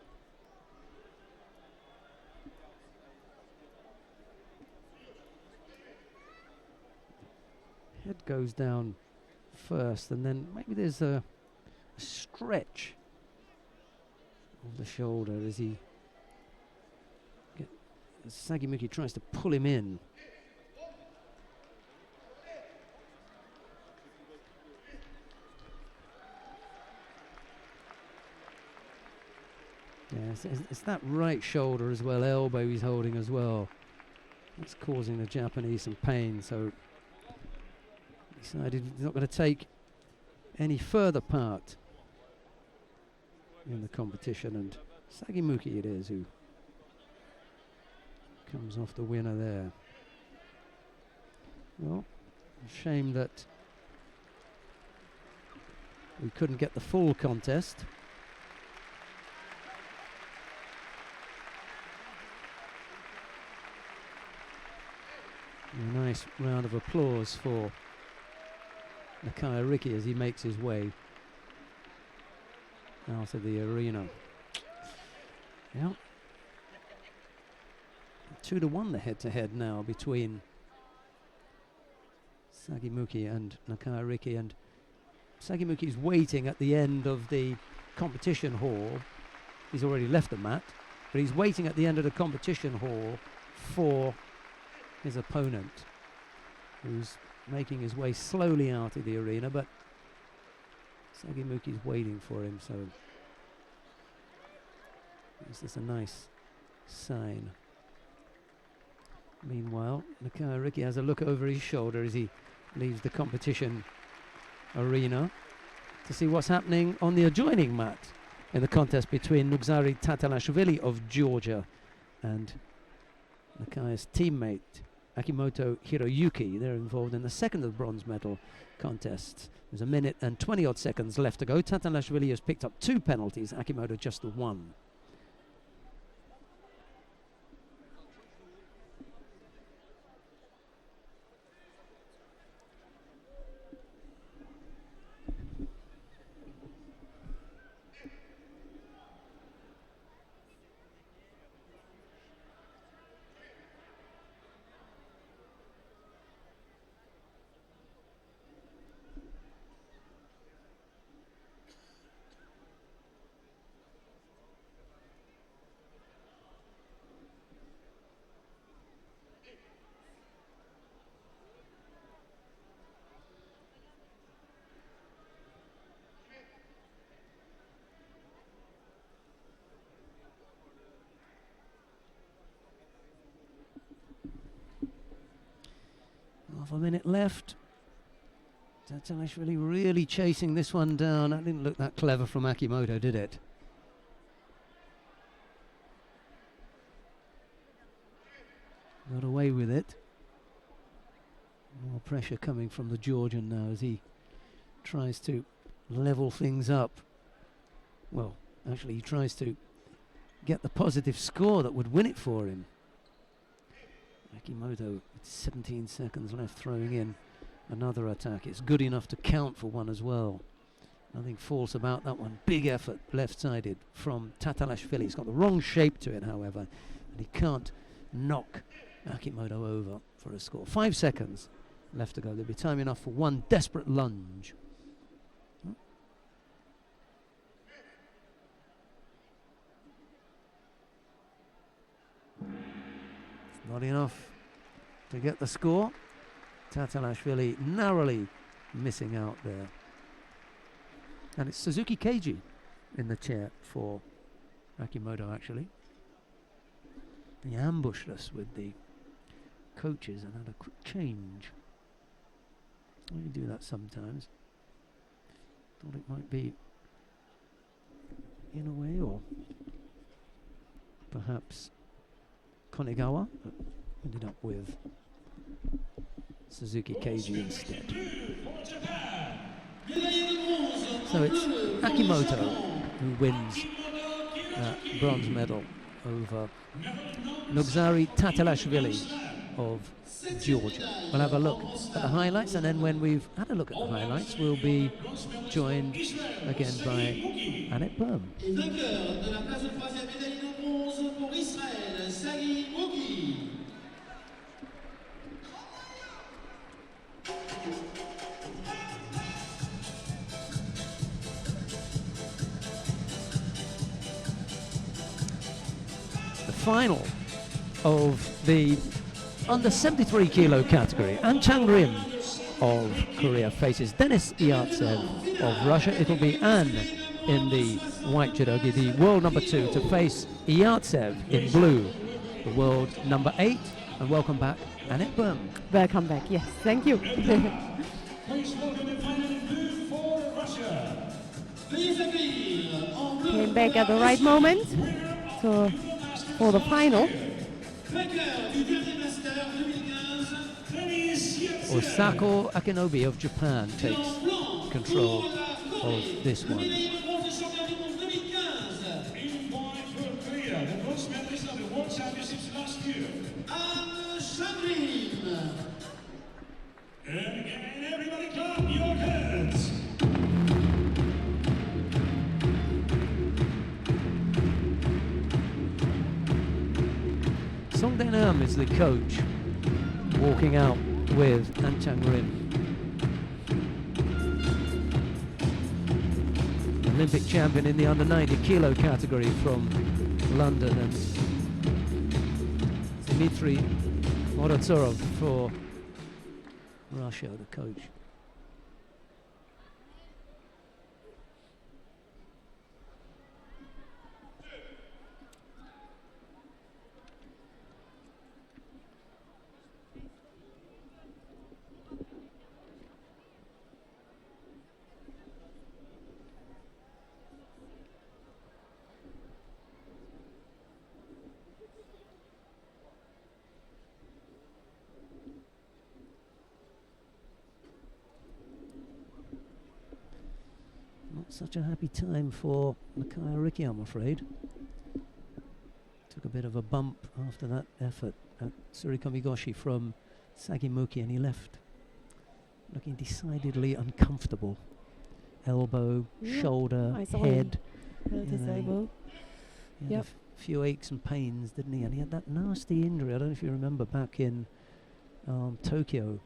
Head goes down first, and then maybe there's a stretch of the shoulder as as Sagimuki tries to pull him in. Yeah, it's that right shoulder as well, elbow he's holding as well. That's causing the Japanese some pain, so he decided he's not going to take any further part in the competition, and Sagimuki it is who comes off the winner there. Well, a shame that we couldn't get the full contest. A nice round of applause for Nakaya Riki as he makes his way out of the arena. Yeah. 2-1 the head-to-head now between Sagimuki and Nakaya Riki, and Sagimuki's waiting at the end of the competition hall He's already left the mat, but he's waiting at the end of the competition hall for his opponent, who's making his way slowly out of the arena, but Sagimuki's waiting for him, so this is a nice sign. Meanwhile, Nakai Riki has a look over his shoulder as he leaves the competition arena to see what's happening on the adjoining mat in the contest between Nugzari Tatalashvili of Georgia and Nakai's teammate Akimoto Hiroyuki. They're involved in the second of the bronze medal contests. There's a minute and 20 odd seconds left to go. Tatalashvili has picked up 2 penalties, Akimoto just the 1. Half a minute left. Tatalashvili really chasing this one down. That didn't look that clever from Akimoto, did it? Got away with it. More pressure coming from the Georgian now as he tries to level things up. Well, actually he tries to get the positive score that would win it for him. Akimoto with 17 seconds left, throwing in another attack. It's good enough to count for one as well. Nothing false about that one. Big effort left-sided from Tatalashvili. It's got the wrong shape to it, however, and he can't knock Akimoto over for a score. 5 seconds left to go. There'll be time enough for one desperate lunge. It's not enough to get the score. Tatalashvili narrowly missing out there. And it's Suzuki Keiji in the chair for Akimoto, actually. He ambushed us with the coaches and had a quick change. We do that sometimes. Thought it might be in a way, or perhaps Konegawa, but ended up with Suzuki Keiji instead. So it's Akimoto who wins that bronze medal over Nugzari Tatalashvili of Georgia. We'll have a look at the highlights, and then when we've had a look at the highlights, we'll be joined again by Annette Berm. The final of the under 73 kilo category, An Chang-rim of Korea faces Denis Iatsev of Russia. It'll be An in the white judogi, the world number 2, to face Iatsev in blue, the world number 8. And welcome back, Annette Berm. Welcome back, yes, thank you. Came back at the right moment for the final. Osako Akinobi of Japan takes control of this one. And again, everybody clap your hands. Song Den-am is the coach, walking out with An Chang-rim. Olympic champion in the under 90 kilo category from London, and Dmitry Morozorov for Russia, the coach. Not such a happy time for Mikhail Ricci, I'm afraid. Took a bit of a bump after that effort at Surikomigoshi from Sagimuki, and he left looking decidedly uncomfortable. Elbow, shoulder, I saw head. held his elbow. He had a few aches and pains, didn't he? And he had that nasty injury, I don't know if you remember, back in Tokyo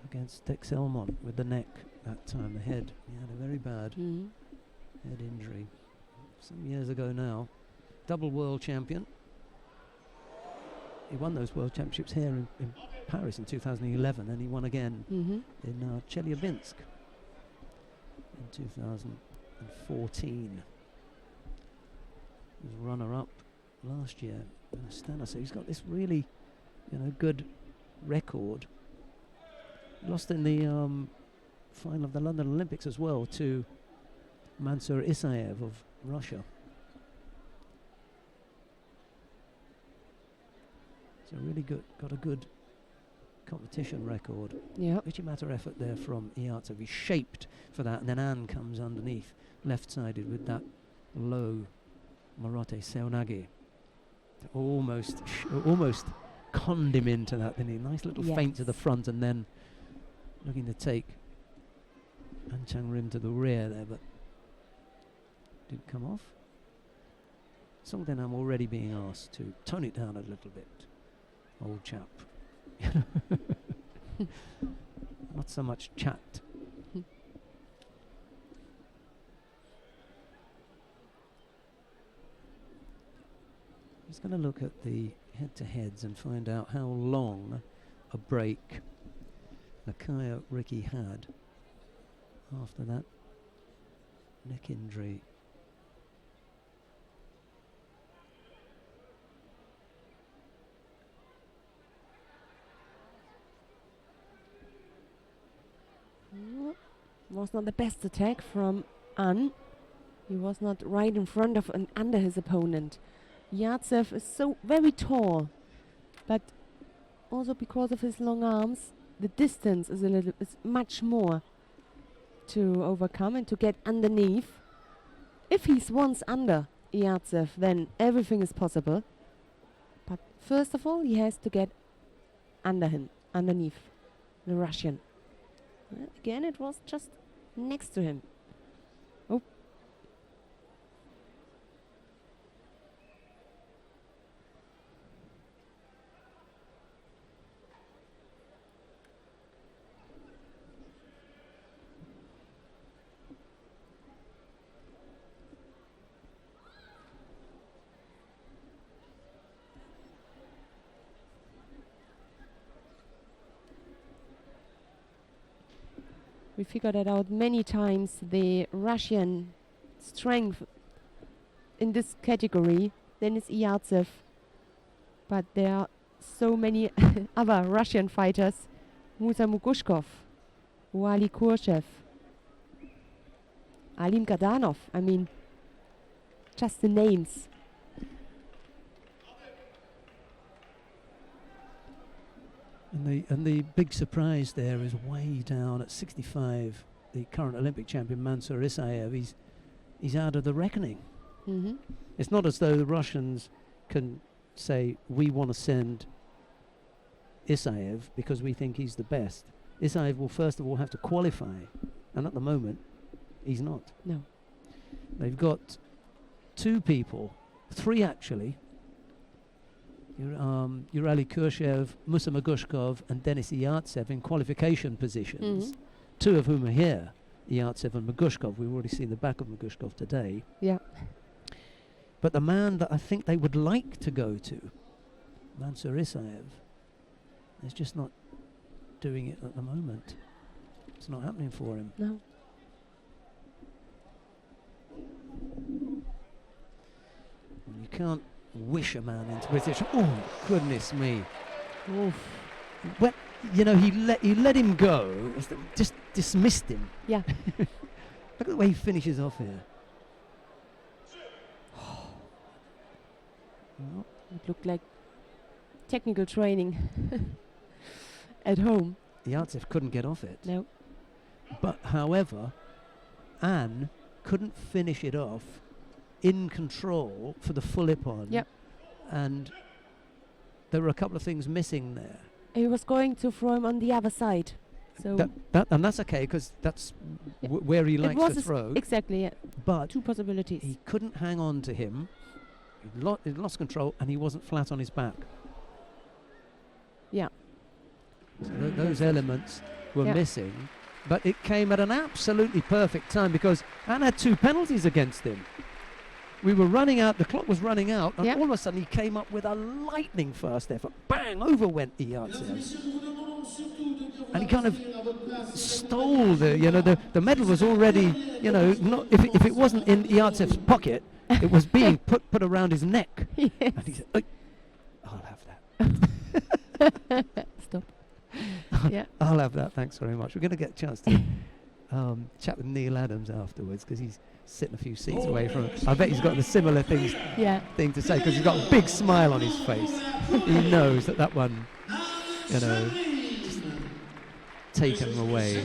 against Tex Elmont with the neck that time, the head. He had a very bad head injury some years ago now. Double world champion. He won those world championships here in Paris in 2011, and he won again in Chelyabinsk in 2014. He was runner-up last year in Astana, so he's got this really, good record. Lost in the final of the London Olympics as well to Mansur Isaev of Russia. So really got a good competition record. Yeah. Matter effort there from Iartsev. He's shaped for that, and then Anne comes underneath, left-sided with that low Morote Seonage. Almost conned him into that, didn't he? Nice little feint to the front, and then looking to take An Chang Rim to the rear there, but didn't come off. Something I'm already being asked to tone it down a little bit, old chap. Not so much chat. Just going to look at the head-to-heads and find out how long a break Mikhail Ricci had after that neck injury. Was not the best attack from An. He was not right in front of and under his opponent. Iartsev is so very tall, but also because of his long arms, the distance is much more to overcome and to get underneath. If he's once under Iartsev, then everything is possible. But first of all, he has to get under him, underneath the Russian. Again, it was just next to him. Oh. We figured that out many times. The Russian strength in this category, then it's Iartsev. But there are so many other Russian fighters. Musa Mugushkov, Wally Kurshev, Alim Gadanov. I mean, just the names. And the big surprise there is way down at 65. The current Olympic champion Mansur Isaev, he's out of the reckoning. It's not as though the Russians can say we want to send Isaev because we think he's the best. Isaev will first of all have to qualify, and at the moment he's not. No. They've got three actually. Urali Kurshev, Musa Magushkov and Denis Iartsev in qualification positions, two of whom are here Yartsev and Magushkov. We've already seen the back of Magushkov today. Yeah. But the man that I think they would like to go to, Mansur Isaev, is just not doing it at the moment. It's not happening for him. No. And you can't wish a man into position. Oh, goodness me. Oof. When, you know, he let him go, just dismissed him. Yeah. Look at the way he finishes off here. Well, It looked like technical training at home. Yartsev couldn't get off it. No. But however, Anne couldn't finish it off in control for the full ippon. Yep. And there were a couple of things missing there. He was going to throw him on the other side. So And that's okay, because that's Yeah. where he it likes was to throw. exactly, yeah. But Two possibilities. he couldn't hang on to him. He lost control, and he wasn't flat on his back. Yeah. So those elements were Yeah. missing, but it came at an absolutely perfect time because Anne had 2 penalties against him. We were running out, the clock was running out, and Yeah. all of a sudden he came up with a lightning fast effort. Bang! Over went Mesdames et Yartsev. messieurs, nous vous demandons surtout de bien And he vouloir kind of rester à votre place. Stole the medal was already, not if it wasn't in Yartsev's pocket, it was being put around his neck. Yes. And he said, "Oi, I'll have that. Stop. Yeah. I'll have that. Thanks very much." We're going to get a chance to chat with Neil Adams afterwards because he's sitting a few seats away from it. I bet he's got the similar thing to say because he's got a big smile on his face. He knows that one, just taken away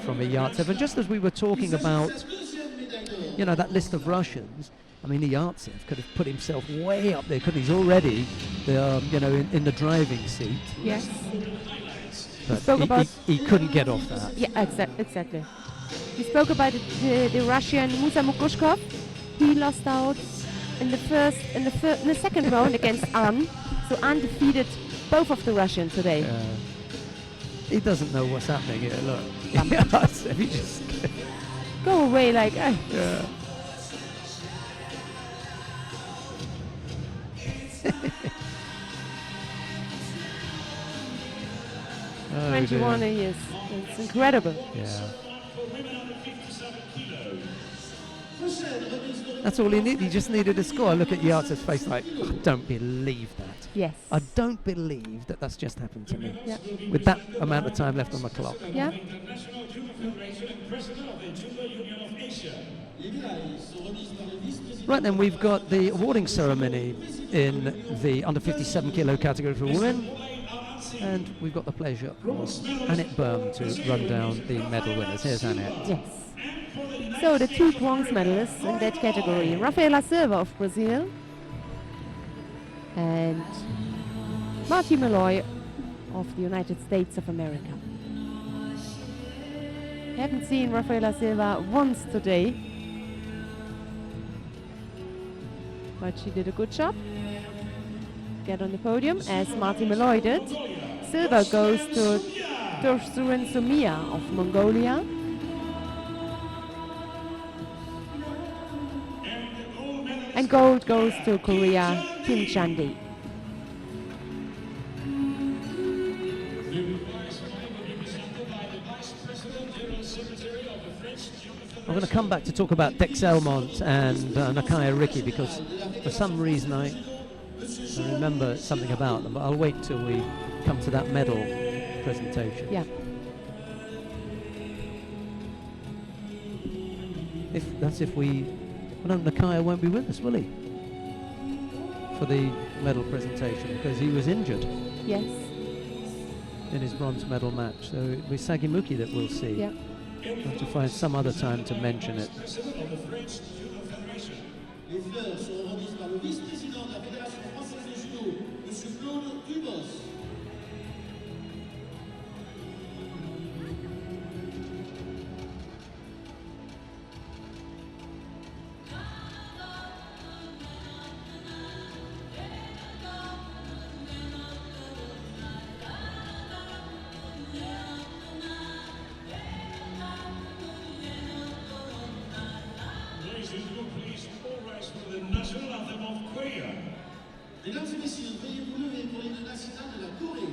from a Yartsev. And just as we were talking about, that list of Russians, I mean, Yartsev could have put himself way up there, couldn't he? He's already, in the driving seat. Yes. But spoke about he couldn't get off that. Yeah, exactly. We spoke about the Russian Musa Mukushkov. He lost out in the second round against An. So An defeated both of the Russians today. He doesn't know what's happening here. Look, Yartsev, he just Go away, like. yeah. Oh 21 dear. years. It's incredible. Yeah. For women under 57 kilos. That's all he needed. He just needed a score. Look at Yartsev's face like, I don't believe that. Yes. I don't believe that's just happened to me. Yeah. With that amount of time left on the clock. Yeah. International Judo Federation and President of the Judo Union of Asia. Right then, we've got the awarding ceremony in the under 57 kilo category for women. And we've got the pleasure of Annette Berm to run down the medal winners. Here's Annette. Yes. So the 2 bronze medalists in that category, Rafaela Silva of Brazil and Marty Malloy of the United States of America. Haven't seen Rafaela Silva once today, but she did a good job. Get on the podium as Marty Malloy did. Silver goes to Tursurin Sumia of Mongolia. And gold goes to Korea, Kim Chandi. I'm going to come back to talk about Dex Elmont and Nakaya Riki because for some reason I remember something about them, but I'll wait till we come to that medal presentation. Yeah. Well, no, Nakaya won't be with us, will he? For the medal presentation because he was injured Yes. in his bronze medal match. So it'll be Sagimuki that we'll see. Yeah. We'll have to find some other time to mention it. Les fleurs seront remises par le vice-président de la Fédération française de judo, M. Claude Dubos. national anthem of Korea. Mesdames et messieurs, veuillez vous lever pour l'hymne national de la Corée.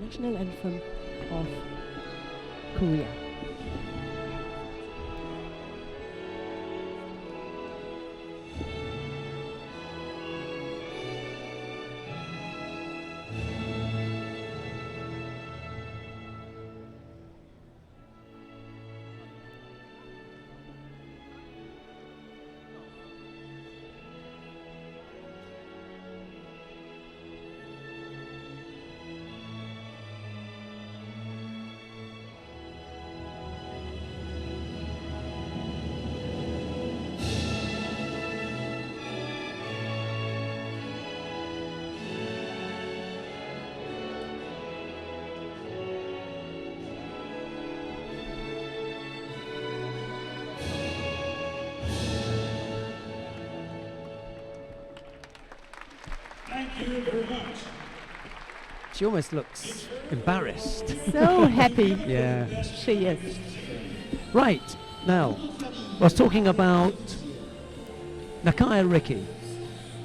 National anthem of Korea. Thank you very much. She almost looks embarrassed. So happy Yeah. she is. Right, now, I was talking about Nakaya Riki,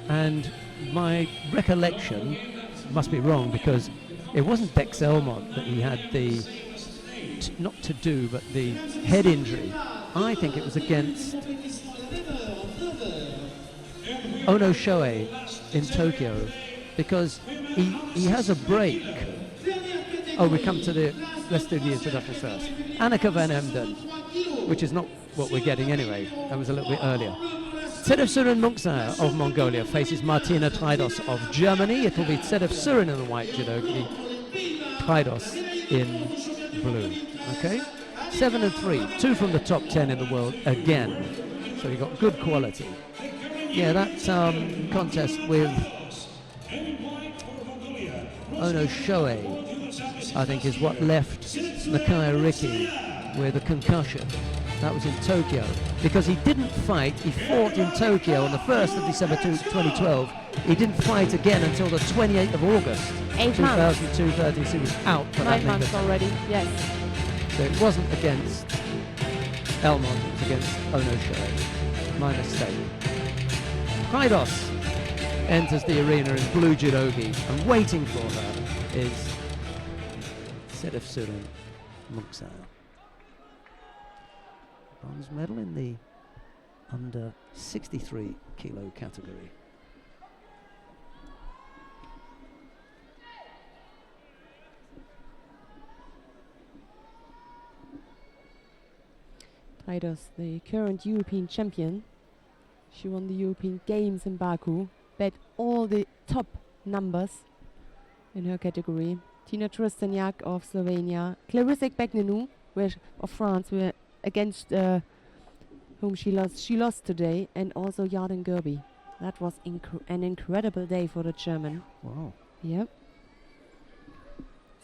and my recollection must be wrong because it wasn't Bex Elmont that he had the, not to do, but the head injury. I think it was against Ono Shoei in Tokyo, because he has a break. Oh, we come to the, let's do the introduction first. Anneke van Emden, which is not what we're getting anyway. That was a little bit earlier. Sedef Surin Munksar of Mongolia faces Martina Traidos of Germany. It will be Sedef Surin in the white judogi, Traidos in blue. Okay? 7 and 3, 2 from the top 10 in the world again. So you got good quality. Yeah, that contest with Ono Shoei, I think, is what left Nakaya Riki with a concussion. That was in Tokyo. Because he didn't fight, he fought in Tokyo on the 1st of December 2012. He didn't fight again until the 28th of August 8 months. 2013, so he was out for that 9 months thing. already, yes. So it wasn't against Elmont, it was against Ono Shoei. My mistake. Traidos enters the arena in blue judogi, and waiting for her is Sedef Surin Munksar. Bronze medal in the under 63 kilo category. Traidos, the current European champion. She won the European Games in Baku, bet all the top numbers in her category. Tina Tristaniak of Slovenia, Clarissa Begnanou of France, were against whom she lost. She lost today, and also Yarden Gerby. That was an incredible day for the German. Wow. Yep.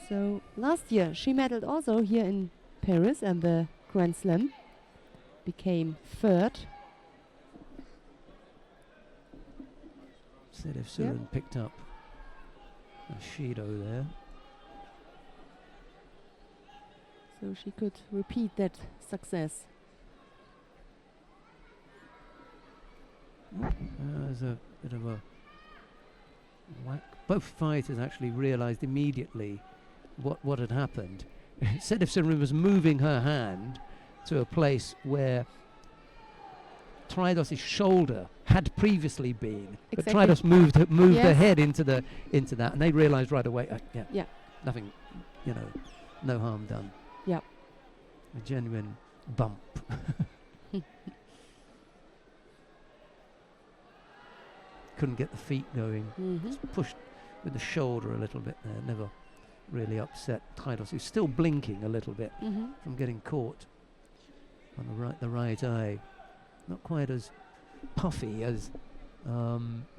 So last year she medaled also here in Paris and the Grand Slam. Became third. Sedef Surin picked up a Shido there. So she could repeat that success. There's a bit of a whack. Both fighters actually realised immediately what had happened. Sedef Surin was moving her hand to a place where Traidos' shoulder had previously been, but Exactly. Traidos moved her Yes. head into that, and they realised right away. Yeah. Nothing, no harm done. Yep. A genuine bump. Couldn't get the feet going. Just pushed with the shoulder a little bit there. Never really upset Traidos, who's still blinking a little bit from getting caught on the right eye. Not quite as puffy as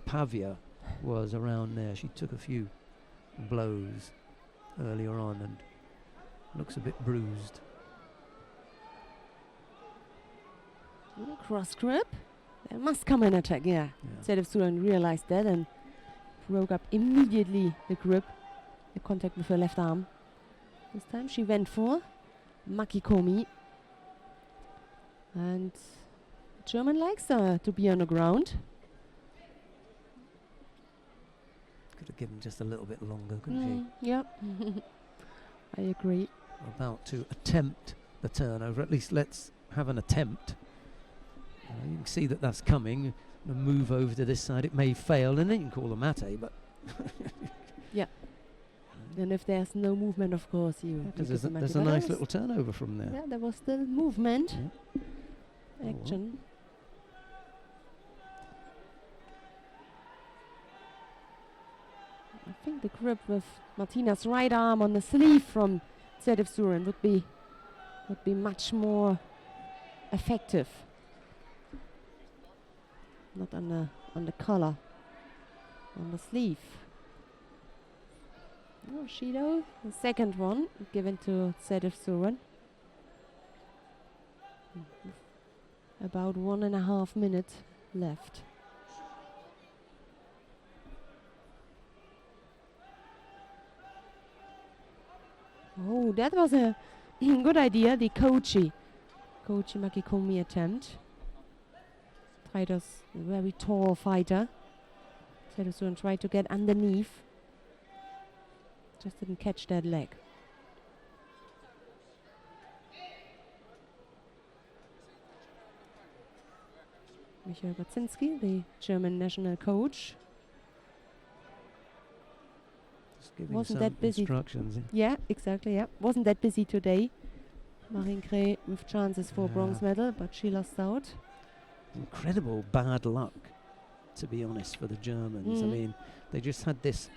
Pavia was around there. She took a few blows earlier on and looks a bit bruised. Cross grip. There must come an attack, yeah. Sedef Surin realized that and broke up immediately the grip, the contact with her left arm. This time she went for Makikomi. And German likes to be on the ground. Could have given just a little bit longer, couldn't Yeah. I agree. she? About to attempt the turnover. At least let's have an attempt. You can see that that's coming. Move over to this side. It may fail, and then you can call the mate, but And if there's no movement, of course, you. because give the mate. there's a But nice there little turnover from there. Yeah, there was still movement, Yeah. Oh, well. action. I think the grip with Martina's right arm on the sleeve from Sedef Surin would be much more effective. Not on the collar, on the sleeve. Oh, Judo, the second one given to Sedef Surin. About 1.5 minutes left. Oh, that was a good idea, the Kochi Makikomi attempt. Traidos, a very tall fighter. Sedef Surin tried to get underneath. Just didn't catch that leg. Michael Baczynski, the German national coach. Just giving Wasn't some that busy? instructions. Yeah, exactly, yeah. Wasn't that busy today. Marine Gray with chances for bronze medal, but she lost out. Incredible bad luck, to be honest, for the Germans. I mean, they just had this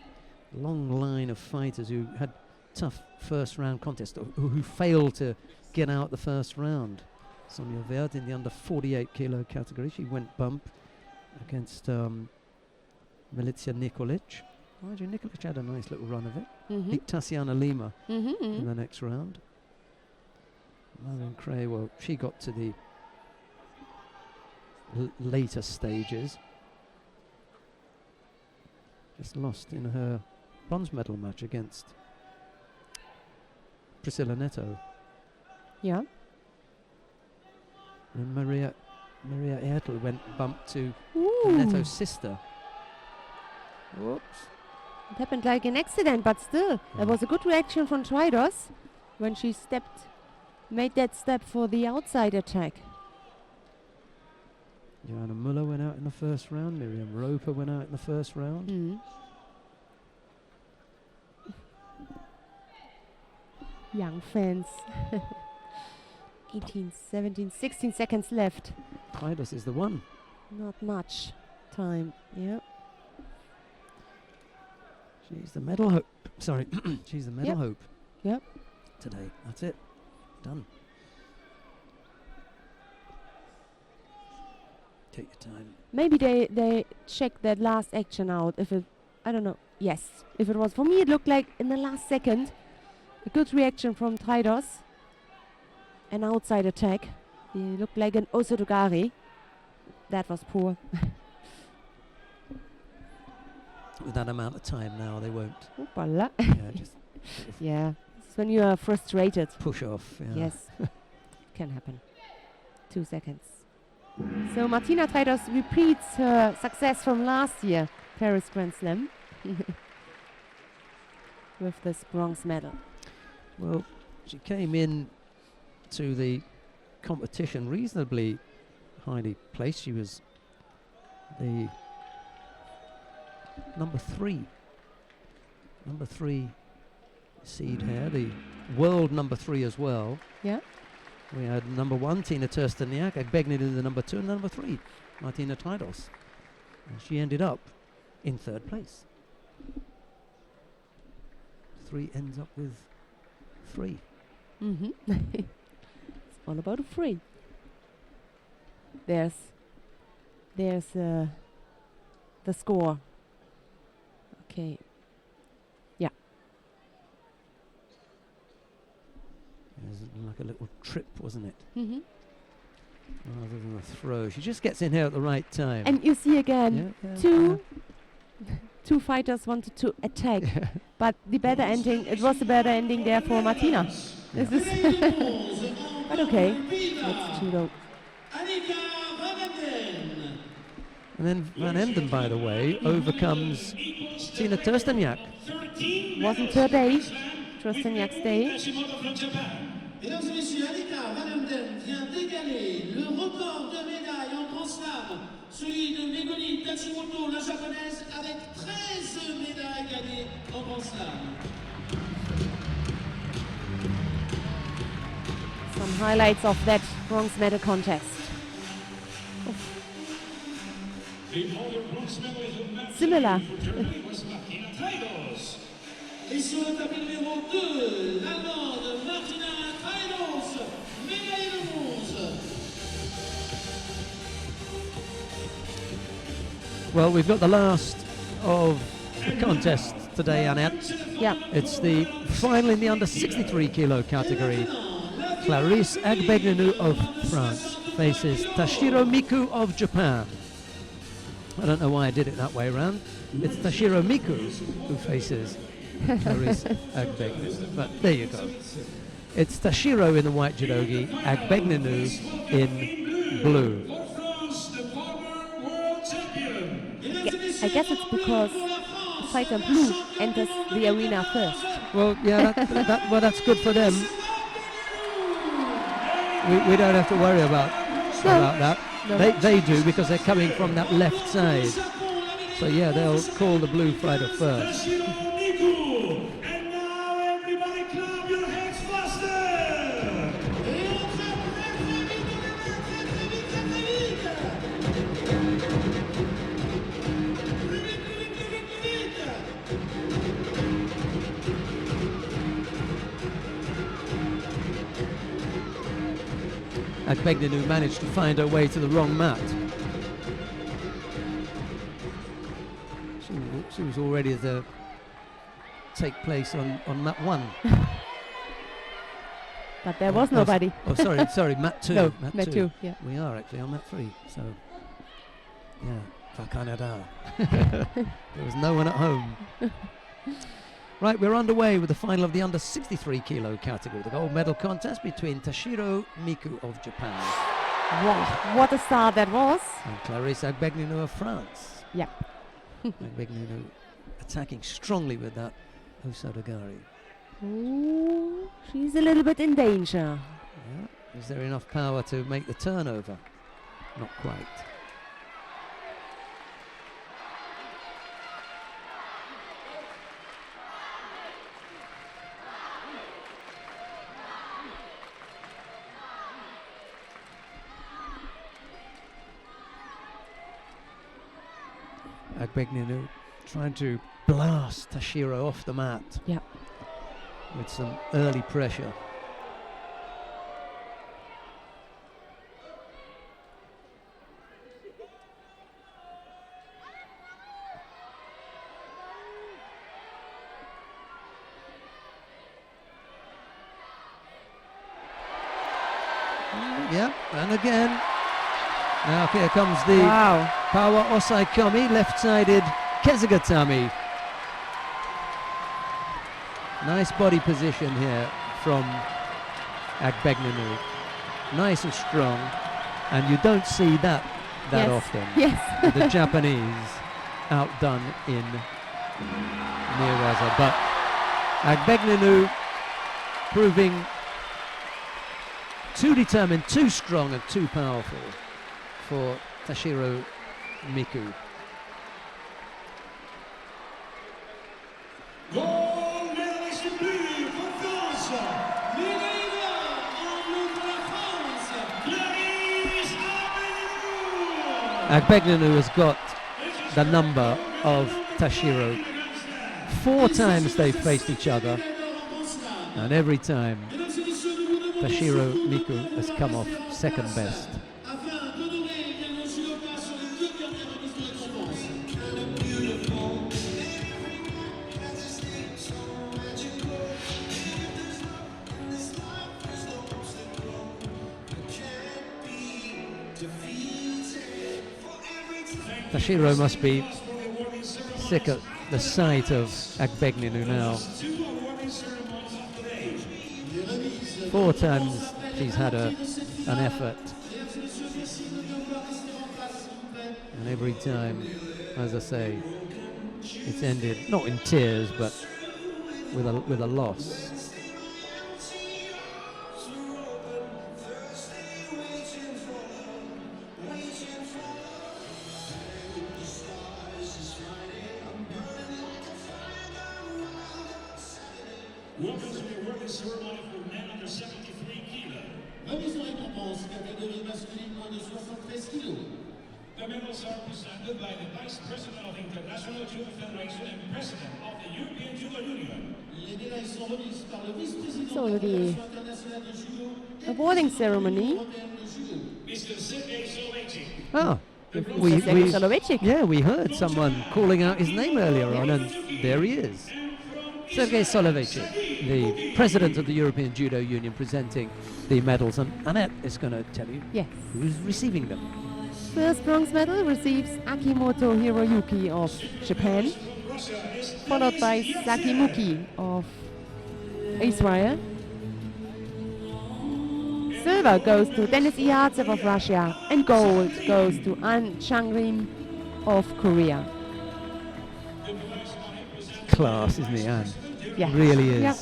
long line of fighters who had tough first round contests, who failed to get out the first round. Sonja Wert in the under 48 kilo category, she went bump against Milica Nikolic. Marja Nikolic had a nice little run of it. Beat Tatiana Lima in the next round. Marion Cray, well, she got to the later stages. Just lost in her bronze medal match against Priscilla Neto. Yeah. And Maria Ertl went bump to Ooh. Neto's sister. Whoops. It happened like an accident, but still, there was a good reaction from Traidos when she made that step for the outside attack. Joanna Muller went out in the first round. Miriam Roper went out in the first round. Young fans. 18, 17, 16 seconds left. Traidos is the one. Not much time. Yeah. She's the medal hope. Sorry, she's the medal hope. Yep. Today. That's it. Done. Take your time. Maybe they checked that last action out. If it, I don't know. Yes. If it was for me, it looked like in the last second, a good reaction from Traidos. An outside attack. He looked like an Osotogari. That was poor. With that amount of time now, they won't. Oopala. Yeah, just sort of Yeah. It's when you are frustrated. push off. Yeah. Yes. Can happen. 2 seconds. So Martina Traidos repeats her success from last year, Paris Grand Slam, with this bronze medal. Well, she came in to the competition reasonably highly placed. She was the number three seed here, the world number 3 as well. Yeah. We had number 1, Tina Tursteniak, Begneted the number 2, and number 3, Martina Traidos. And she ended up in 3rd place. 3 ends up with 3. It's all about a 3. There's the score. Okay. Yeah. It was like a little trip, wasn't it? Rather than a throw. She just gets in here at the right time. And you see again, two fighters wanted to attack, but the better ending, it was a better ending there for Martina. This is but okay, let's judo. And then Van Emden, by the way, overcomes Tina Tersteniak. Wasn't her day, Tersteniak's day. Mesdames et messieurs, Annika Van Emden vient d'égaler le record de médailles en Grand Slam, celui de Megumi Tatsumoto, la japonaise, avec 13 médailles gagnées en Grand Slam. Some highlights of that bronze medal contest. Similar. Et sur le tapis numéro 2, l'Allemande Martina Treidos, médaille de bronze. Well, we've got the last of the contest today, Annette. Yeah. It's the final in the under 63 kilo category. Clarisse Agbegnenu of France faces Tashiro Miku of Japan. I don't know why I did it that way around. It's Tashiro Miku who faces Clarisse Agbegnenu. But there you go. It's Tashiro in the white judogi, Agbegnenu in blue. I guess it's because the fighter blue enters the arena first. Well, yeah, well, that's good for them. We don't have to worry about that. No. They do, because they're coming from that left side. So yeah, they'll call the blue fighter first. And now everybody clap your hands faster! Agbegnenu managed to find her way to the wrong mat. She was all ready to take place on mat 1. But there was nobody. Oh, sorry, mat 2. No, mat 2, yeah. We are actually on mat 3, so yeah, for Canada. There was no one at home. Right, we're underway with the final of the under 63 kilo category, the gold medal contest between Tashiro Miku of Japan What a start that was. and Clarisse Agbegnenu of France. Yeah. Agbegnenu attacking strongly with that Osodogari. Ooh, she's a little bit in danger. Yeah. Is there enough power to make the turnover? Not quite. Agbegnenu trying to blast Tashiro off the mat. Yeah. With some early pressure. Yeah, and again. Now here comes the Wow. Power Osai Komi, left-sided Kezugatami. Nice body position here from Agbegnenu. Nice and strong, and you don't see that Yes. often. Yes. The Japanese outdone in Nearaza, but Agbegnenu proving too determined, too strong and too powerful for Tashiro Miku. Gold medalist in blue for France, Médaille d'or en bleu pour la France. Clarisse Agbegnenu. Agbegnenu has got the number of Tashiro. 4 times they've faced each other, and every time Tashiro Miku has come off second best. Afin d'honorer également le judoka sur les 2 dernières remises de récompense. Tashiro must be sick at the sight of Agbegnenu now. 4 times she's had an effort, And every time, as I say, it's ended not in tears, but with a loss. Welcome to the awarding ceremony for men under 73 kilos. Remise en récompense, catégorie masculine moins de 73 kilos. The medals are presented by the Vice President of the International Judo Federation and President of the European Judo Union. Les médailles sont remises par le vice-président So de la the Fédération internationale de judo et awarding président de ceremony. l'Union européenne de judo. Mr. Sergei Soloveichik. Ah, Sergei Soloveichik. yeah, we heard someone calling out his name earlier on, and there he is. Sergei Soloveichik, the president of the European Judo Union, presenting the medals, and Annette is going to tell you Yes. who's receiving them. First bronze medal receives Akimoto Hiroyuki of Japan, followed by Sakimuki of Israel. Silver goes to Denis Iatsev of Russia, and gold goes to An Changrim of Korea. Class, isn't he, Anne? Yeah. Really is. Yeah.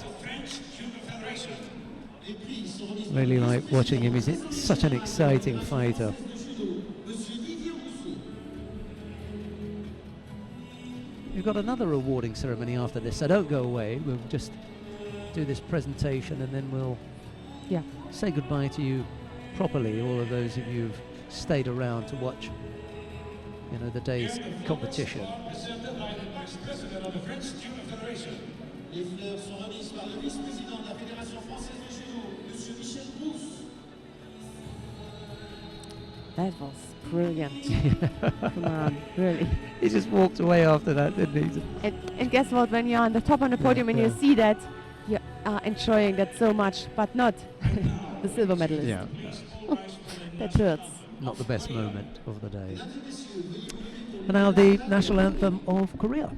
Really like watching him. He's such an exciting fighter. We've got another awarding ceremony after this, so don't go away. We'll just do this presentation and then we'll say goodbye to you properly, all of those of you who've stayed around to watch, you know, the day's competition. Presented by the Vice President of the French Judo Federation. Les fleurs sont remises par le vice-président de la Fédération française de judo, M. Michel Brousse. That was brilliant. Come on, really. He just walked away after that, didn't he? And guess what? When you're on the top on the podium and you see that, you are enjoying that so much, but not the silver medalist. Yeah, That hurts. not the best moment of the day. And now the national anthem of Korea.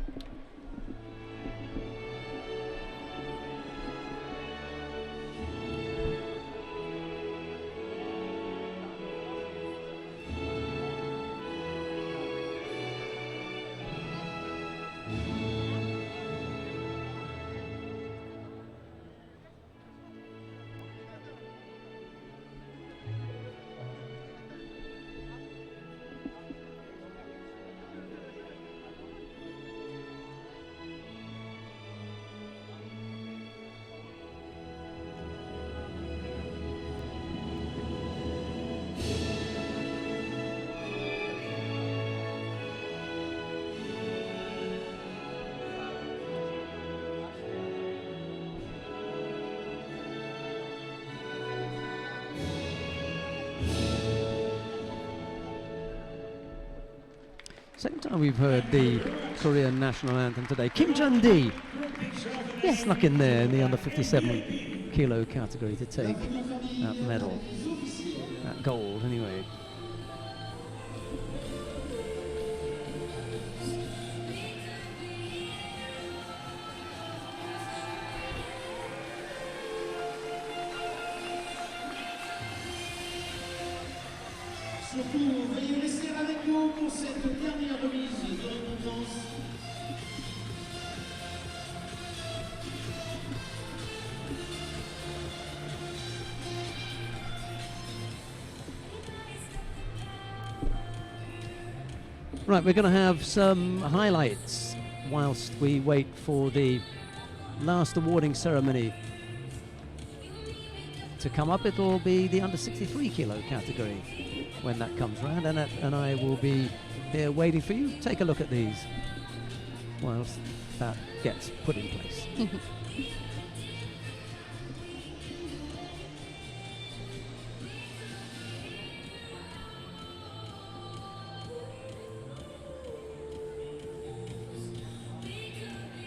Second time we've heard the Korean national anthem today. Kim Jun-dee snuck in there in the under 57 kilo category to take that medal, that gold anyway. Surtout, veuillez rester avec nous pour cette dernière remise de récompense. Right, we're going to have some highlights whilst we wait for the last awarding ceremony to come up. It'll be the under 63 kilo category when that comes round, and I will be here waiting for you. Take a look at these whilst that gets put in place.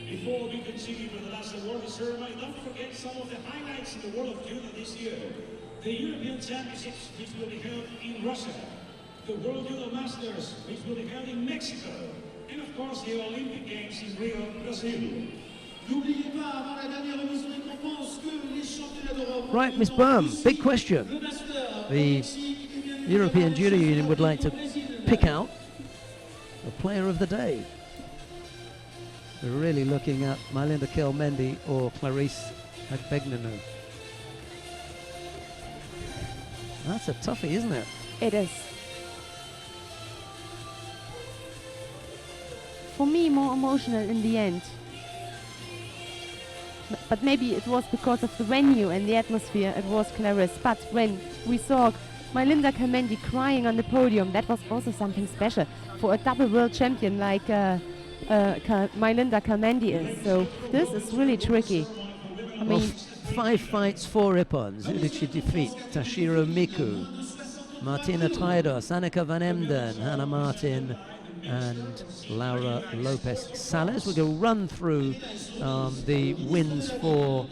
Before we continue with the last awarding ceremony, don't forget some of the highlights in the world of judo this year. The European Championships, which will be held in Russia. The World Judo Masters, which will be held in Mexico. And of course, the Olympic Games in Rio, Brazil. N'oubliez pas, avant la dernière remise de récompense, que les championnats d'Europe. Right, Miss Berm, big question. Le master, The European Judo Union would like to pick out the player of the day. We're really looking at Mylinda Kelmendi or Clarisse Agbegnanu. That's a toughie, isn't it? It is. For me, more emotional in the end. But maybe it was because of the venue and the atmosphere, it was Clarisse. But when we saw Mylinda Kelmendi crying on the podium, that was also something special for a double world champion like Mylinda Kelmendi is. So this is really tricky. I Well, mean, 5 fights, 4 Ippons. Who did she defeat? Tashiro Miku, Martina Traidos, Annika van Emden, Hannah Martin, and Laura Lopez Sales. We're going to run through the wins for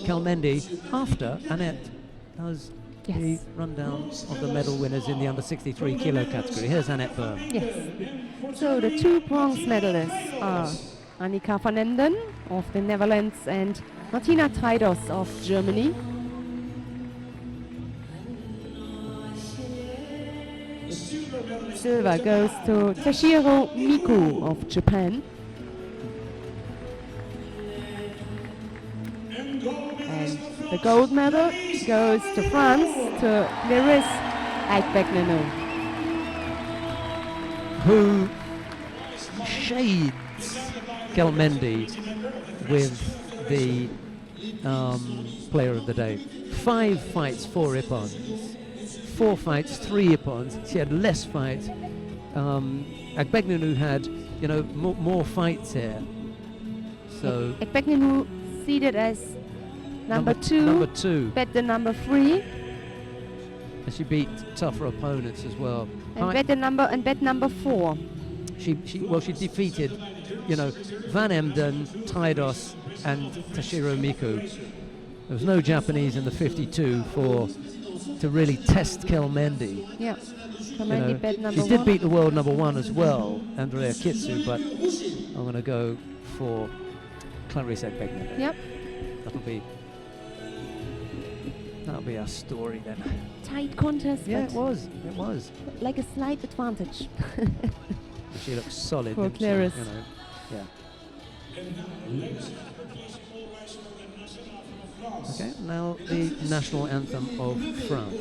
Kelmendi after Annette does the rundown of the medal winners in the under 63 kilo category. Here's Annette Böhm. yes. So the 2 bronze medalists are Annika van Emden of the Netherlands and Martina Traidos of Germany. Silver goes to Tashiro Miku of Japan. And the gold medal goes to France, to Clarisse Agbegnanu. Who shades Kelmendi with the player of the day. 5 fights, 4 Ippons. 4 fights, 3 Ippons. She had less fights. Agbegnanu had, more fights here. So Agbegnanu seeded as number 2. Number 2. Bet the number 3. And she beat tougher opponents as well. And bet number 4. She defeated, Van Emden, Traidos, and Tashiro Miku. There was no Japanese in the 52 to really test Kelmendi. Yeah, Kelmendi bet number 1. She did beat the world number 1 as well, Andrea Kitsu, but I'm going to go for Clarisse Agbegnanu. Yep. That'll be our story then. Tight contest. Yeah, but it was. like a slight advantage. She looks solid. For didn't she? Clarisse. Yeah. Okay, now the national anthem of France.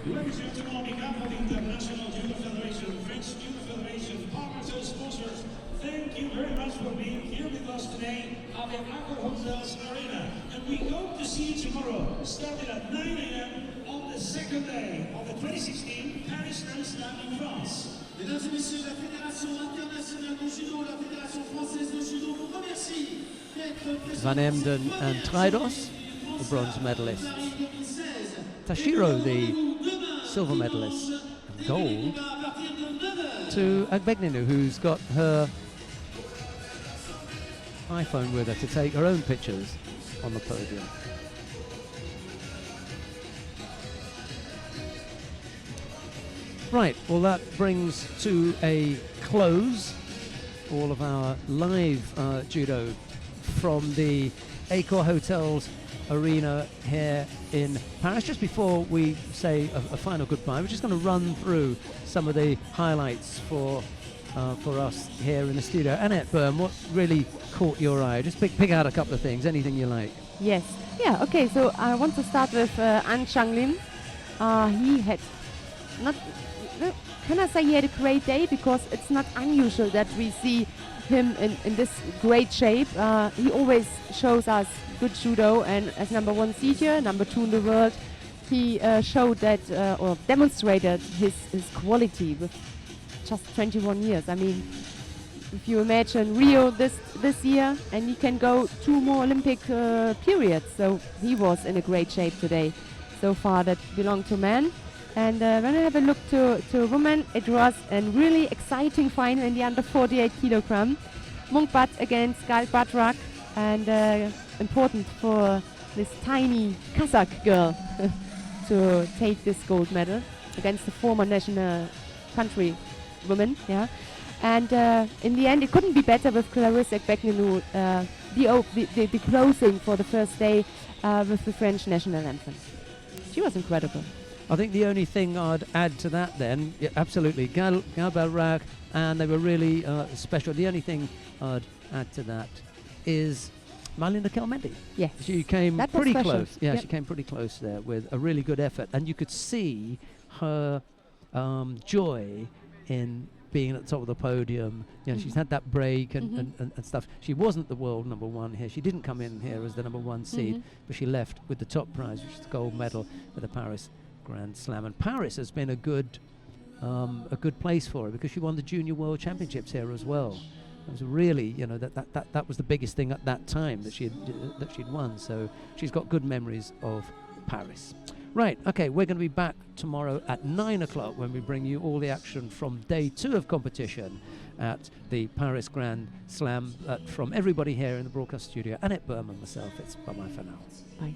Ladies and gentlemen, on behalf of the International Judo Federation, French Judo Federation, partners and sponsors, thank you very much for being here with us today at the Accor Hotels Arena. And we hope to see you tomorrow, starting at 9 a.m. on the second day of the 2016 Paris Grand Slam in France. Mesdames et messieurs, la Fédération internationale de judo, la Fédération française de judo vous remercie d'être présents. Van Emden and Traidos, the bronze medalists. Tashiro, the silver medalist, and gold to Agbegnanu, who's got her iPhone with her to take her own pictures on the podium. Right, well that brings to a close all of our live judo from the Accor Hotels Arena here in Paris. Just before we say a final goodbye, we're just going to run through some of the highlights for for us here in the studio. Annette Byrne, what really caught your eye? Just pick out a couple of things, anything you like. Yes. Yeah, okay, so I want to start with An Chang Lim. He had not, can I say he had a great day, because it's not unusual that we see him in this great shape. He always shows us good judo, and as number 1 seed here, number 2 in the world, he showed that, or demonstrated his quality with just 21 years. I mean, if you imagine Rio this year, and he can go 2 more Olympic periods, so he was in a great shape today. So far that belonged to men. And when I have a look to women, it was a really exciting final in the under 48 kilogram. Mungbat against Gal Badrak, and important for this tiny Kazakh girl to take this gold medal against the former national country woman. Yeah. And in the end, it couldn't be better with Clarisse Ekbeknenou, the closing for the first day with the French national anthem. She was incredible. I think the only thing I'd add to that then, yeah, absolutely, Gal Badrak, and they were really special. The only thing I'd add to that is Marlena Kelmendi. Yes. She came That was pretty special. close. Yeah, Yep. she came pretty close there with a really good effort. And you could see her joy in being at the top of the podium. You know, she's had that break and stuff. She wasn't the world number 1 here. She didn't come in here as the number 1 seed, but she left with the top prize, which is the gold medal at the Paris Grand Slam. And Paris has been a good place for her, because she won the Junior World Championships here as well. It was really, you know, that was the biggest thing at that time that she'd won. So she's got good memories of Paris. Right, okay, we're going to be back tomorrow at 9 o'clock when we bring you all the action from day 2 of competition at the Paris Grand Slam. From everybody here in the broadcast studio, Annette Byrne and myself, it's bye-bye for now. Bye.